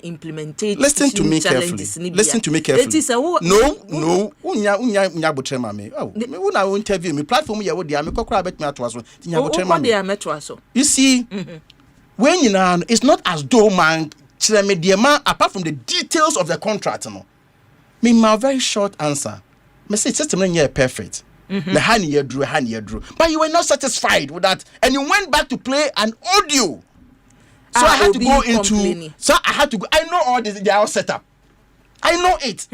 Implementation. Listen to me carefully. It is a no. Unya butrema me. Oh, me una interview me platform here wo dia me kokra bet me atwa so. Nya butrema me. You see, when you know, it's not as though man apart from the details of the contract no. Me my very short answer. Me say system no perfect. The honey you drew. But you were not satisfied with that. And you went back to play an audio. So I had to go into. So I had to go. I know all this, they are all set up. I know it.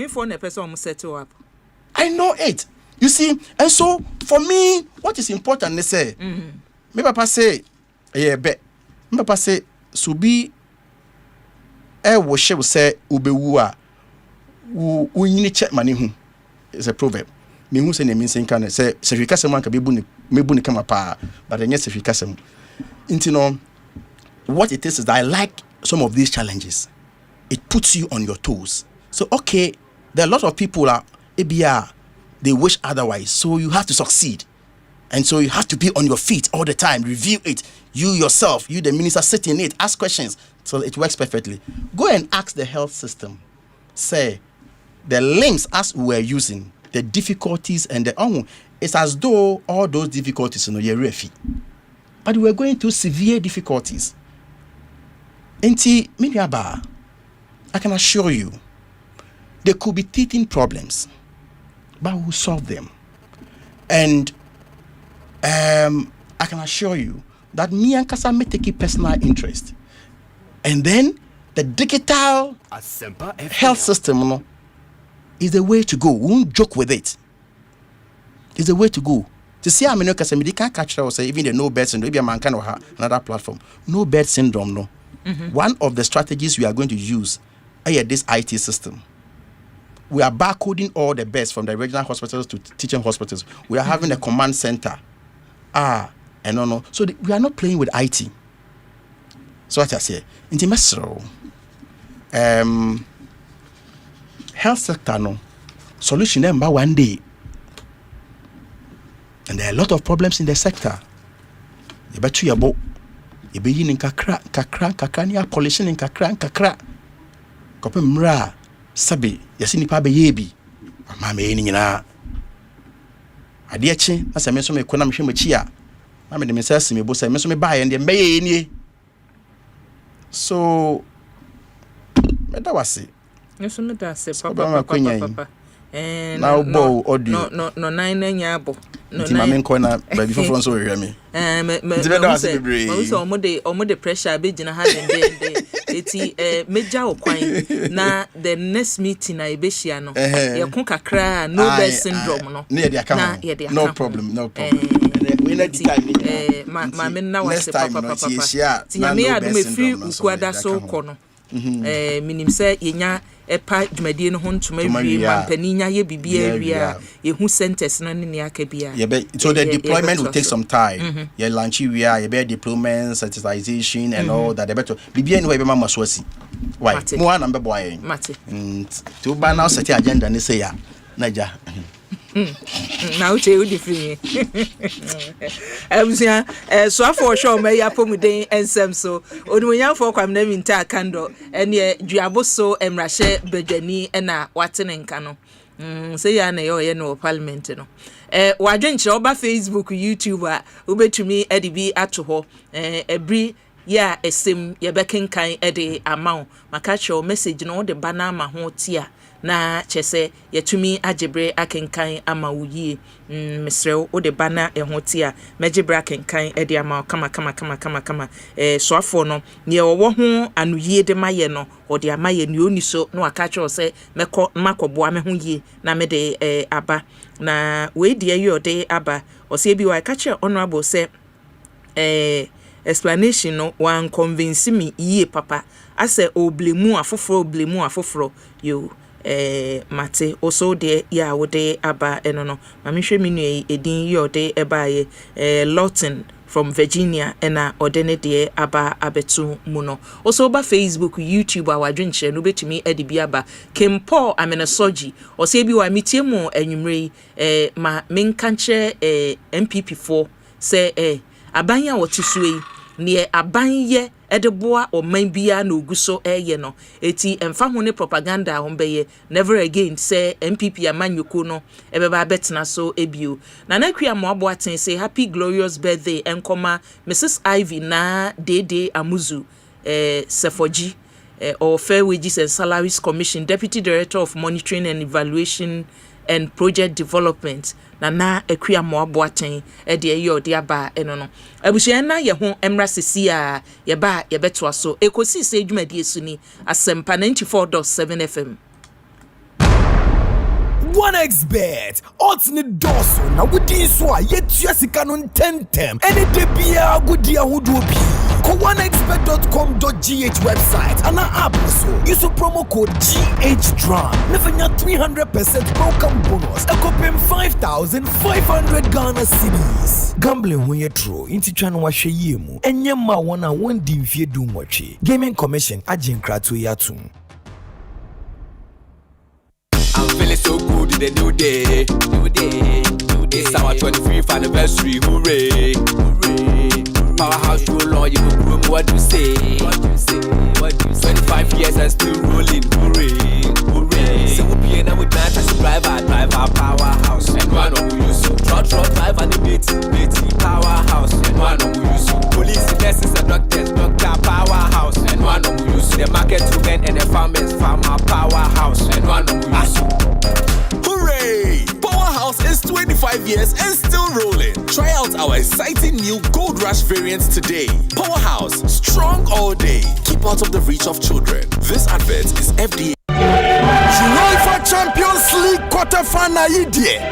I know it. You see, and so for me, what is important, they say, me papa say, bet. Me papa say, subi, wo she say, ubewa, u check money hu. It's a proverb. Me who say mean saying can say Sefika Seman can be buni kama pa, but then yes Sefika Sem. What it is that I like some of these challenges. It puts you on your toes. So okay, there are a lot of people are ABR, they wish otherwise. So you have to succeed. And so you have to be on your feet all the time, review it. You yourself, you the minister, sit in it, ask questions. So it works perfectly. Go and ask the health system. Say the links as we were using, the difficulties and the it's as though all those difficulties you're refi. But we're going through severe difficulties. I can assure you there could be teething problems, but we'll solve them. And I can assure you that me and Kasa may take a personal interest. And then the digital health system is the way to go. We won't joke with it. It's the way to go. To see how many they can't catch that or say even the no bed syndrome, maybe a man can or another platform. No bed syndrome, no. One of the strategies we are going to use is this IT system. We are barcoding all the beds from the regional hospitals to teaching hospitals. We are having a command center. So we are not playing with IT. So what I say, in the mesro, health sector no solution number one day. And there are a lot of problems in the sector. You bet you about you be in kakra ni pollution in kakra. Kope mra sabi yasi nipa be yebi. Ama me ni nyina. Ade achi na se me so me kona me hwe machi a. Na me de me sase me bo se me so me ba ye ndem be ye ni. So me da wase. Yeso me da se papa. Now bo audio. No nine nyabo. No nine corner baby for so hear me. Me so omo de pressure be gina ha den dey. eti meja okwan na the next meeting na ebehia no ye ko kakra no bed syndrome no na ye dey no problem we na di time ma me na wase papa ti ya me adu me free ukwada so ko no minim se yenya epa dwumadie no ho ntoma wie mampaninya ye bibia ria ye hu centers no ne aka bia so the deployment will take some time ye launch we are ye be deployment sensitization and all that better bibia no we be mama so asi why mo ana be boy mate to ba now set agenda ne say ya naja na uche udi free emsia so afọ show me ya pomuden ensem so onunya for kwam na minta kando ene duaboso emrahye badwani na watene nka no say ya na ye no parliament no wadwenche oba Facebook YouTube a obetumi edibi ato ho every ya esem ye bekenkan ede amount maka show message no de bana ma ho tia na chese yetumi ajebre akenkan ama wuye mesrew o de bana ehotia mejebre akenkan e de ama kama so afo no ne wo ho anuye de maye no o de amaye ne oni so no aka cho se makoboa me ho yie na me de aba na we de ayi ode aba o se bi wa ka che honorable se explanation no wan convince me yie papa ase oblemu afoforo yo mate also de ya wode aba eno no mamihwe minu edin yode ebaye Lawton from Virginia ena odene de aba abetu mu no also ba Facebook YouTube awadwenche no betumi edibi aba Kempo amenasoji o se bi wa mitie mu anwumre ma menkanche MPP4 se abanya wotisue ne abanye edeboa o man bia na oguso eye no eti emfa ho ne propaganda ho beye never again say MPP amanyoko no ebeba betena so ebio na nakua mo abo aten say happy glorious birthday enkoma Mrs Ivy na Dede Amuzu Sefoji or Fair Wages and Salaries Commission Deputy Director of Monitoring and Evaluation and Project Development na akua mo aboaten e de ye de aba eno no abusua na ye ho emra sisi a ye ba ye beto so ekosise adwumadi esuni Asempa 94.7 FM 1xbet odds ni doso na wudi so a yetua sika no tentem ene de bia agudi ahodo bi ko 1xbet.com.gh website and app so use promo code GHDRAM never 300% welcome bonus and copy 5,500 Ghana cedis. Gambling when you true into try no hwe yemu enye ma wona won di mfie du nwotwe gaming commission agent krato yatum. I'm feeling so good in the new day. It's our 25th anniversary, hooray. Powerhouse roll on, you go groom, what do you say? 25 years and still rolling, hooray. So we'll be in a with night as a driver, powerhouse. And one of you use trot, drive and the bitty, powerhouse. And one of you use police, nurses and doctors, doctor, powerhouse. And one of you use the market women and the farmers, farmer, powerhouse. And one of you use hooray! Powerhouse is 25 years and still rolling. Try out our exciting new Gold Rush variants today. Powerhouse, strong all day. Keep out of the reach of children. This advert is FDA. UEFA Champions League quarter-final idea.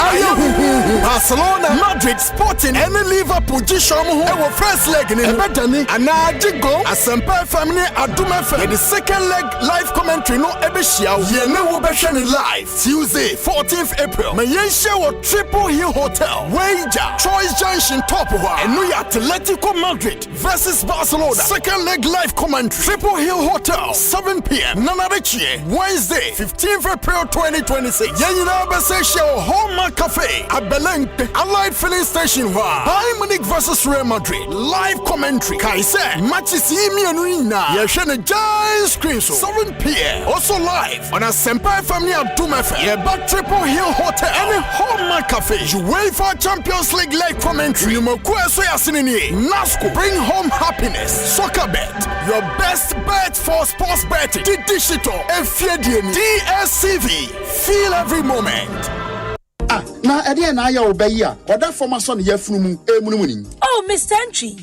Barcelona, Madrid, Sporting, and Liverpool. Our first leg in Ebedani, Anajigo, Asempa family, Adumefe. The second leg live commentary no Ebeshia. Yene Wobeshani live Tuesday, 14th April. Mayensha or Triple Hill Hotel. Wager, Choice Junction, top one. And we Atletico Madrid versus Barcelona. Second leg live commentary. Triple Hill Hotel, 7 p.m. Nanarichie, Wednesday, 15th April 2026. Yenina Besesha Homa Cafe at Belente, Allied Filling Station 1. Bayern Munich versus Real Madrid. Live commentary. Kaise, matches Imianina. Yeshene giant screen so 7 p.m. Also live on Asempa family at Dumefe. Yeba Triple Hill Hotel and Homa Cafe. UEFA Champions League live commentary. Numokwe Yasinini. NASCO. Bring home happiness. Soccer bet. Your best bet for sports betting. The digital. DSCV. Feel every moment. na ede na aya obayi a oda former son yefunu mu emunumuni. Oh, Mr. Entry,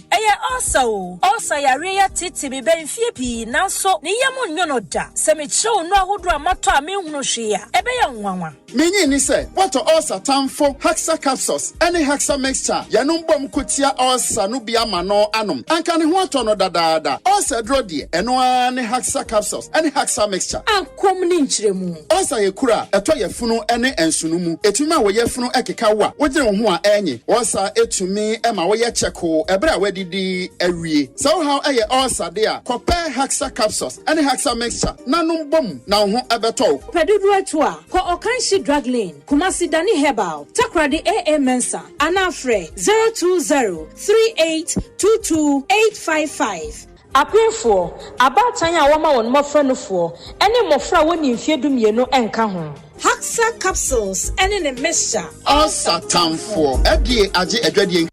also yare ya titi be benfie pi nanso ne yemu nyono da. Se me show no ahodo amato a me hunu hwe a ebe ya nwanwa. Menyi ni se what also tamfo Hexa capsules any Hexa mixture yanum bom kotia also no bia ma no anom. Anka ne ho ato no dadaada. Also dro de eno ne Hexa capsules any Hexa mixture. Ankom ni nchiremu. Also ye kura eto yefunu ene ensunu mu. Etumi a wo yefunu ekeka wa. Wogire ho a enyi. Also etumi ema wo ye cheko ebre a wedidi awie. So how eye also there compare Hexa capsules any Hexa mixture nanum bom na ho ebeto. Pedudu eto a ko okanshi drug lane Kumasi Dani Herbal Takradi AA Mensa Anafre 02038228855 Apefo abatanya woma won mofra no fo ene mofra woni mfiedu mienu enka ho Hexa capsules ene ne mixture Osatamfo edie age adwadie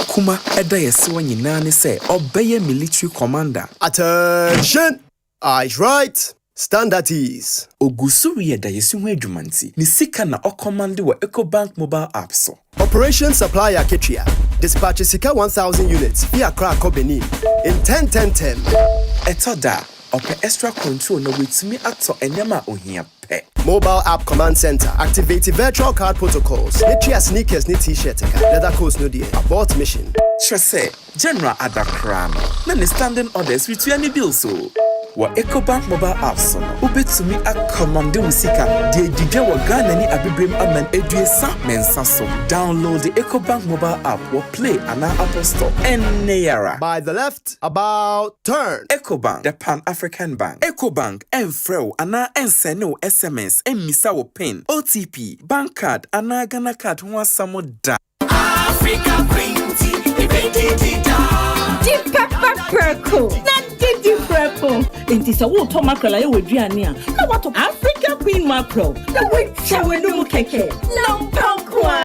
Kuma eda yesi wanyina ne se obeye military commander. Attention! Eyes right. Stand at ease. Ogusuri eda yesi hu adwumanti. Ni sika na okomande wa Ecobank mobile app so. Operation Supply Aketria. Dispatch sika 1,000 units via crack Benin in 10-10-10. Etoda ope extra control na wetimi ato enyama ohia pe. Mobile app command center activate virtual card protocols. Letria sneakers ni t-shirt leather coats no die abort mission. Trese General Adakrano. Na ne standing orders with any bill so. Wa Ecobank mobile apps no ubetumi akomande musika de didwe wa Ghana ni abibrem aman eduesa mensa so. Download the Ecobank mobile app or play an Apple Store any era. By the left, about turn. Ecobank, the Pan-African Bank. Ecobank, enfreo ana enseno SMS emisa wo pin OTP bank card ana Ghana card ho asamo da. Africa printy Deep pepper perco. Di purple. Enti sa wo to mackerel aye weduane a. Na what Africa Queen mackerel. Na we chawe no mu keke. Lampankwa.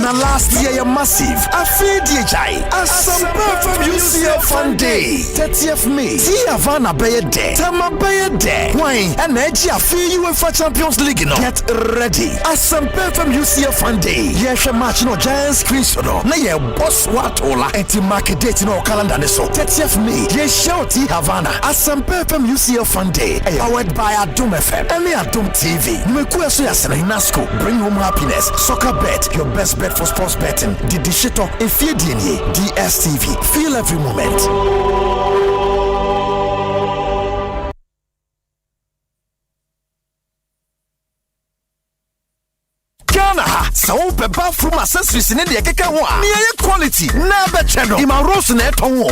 Na last year massive. I feel DHI. Asempa from UCL Fun Day. 30th May. See Havana Bay Day. Tama Bay Day. Wine and edge I feel UEFA Champions League no. Get ready. Asempa from UCL Fun Day. Yes, match no giant screen so no. Na ye boss watola. Enti market date no calendar ne so. 30th May. Ye shouty Havana. Asempa from UCL Fun Day. Powered by Adom FM. And Adom TV. Mekuya so yasena Nasco. Bring home happiness. Soccer bet. Your best bet for sports betting. Didi Shito, Efie DSTV. Feel every moment. Ghana, so pe bathroom accessories in the keke wa. Ni quality, never channel. Ima rose na eton wo.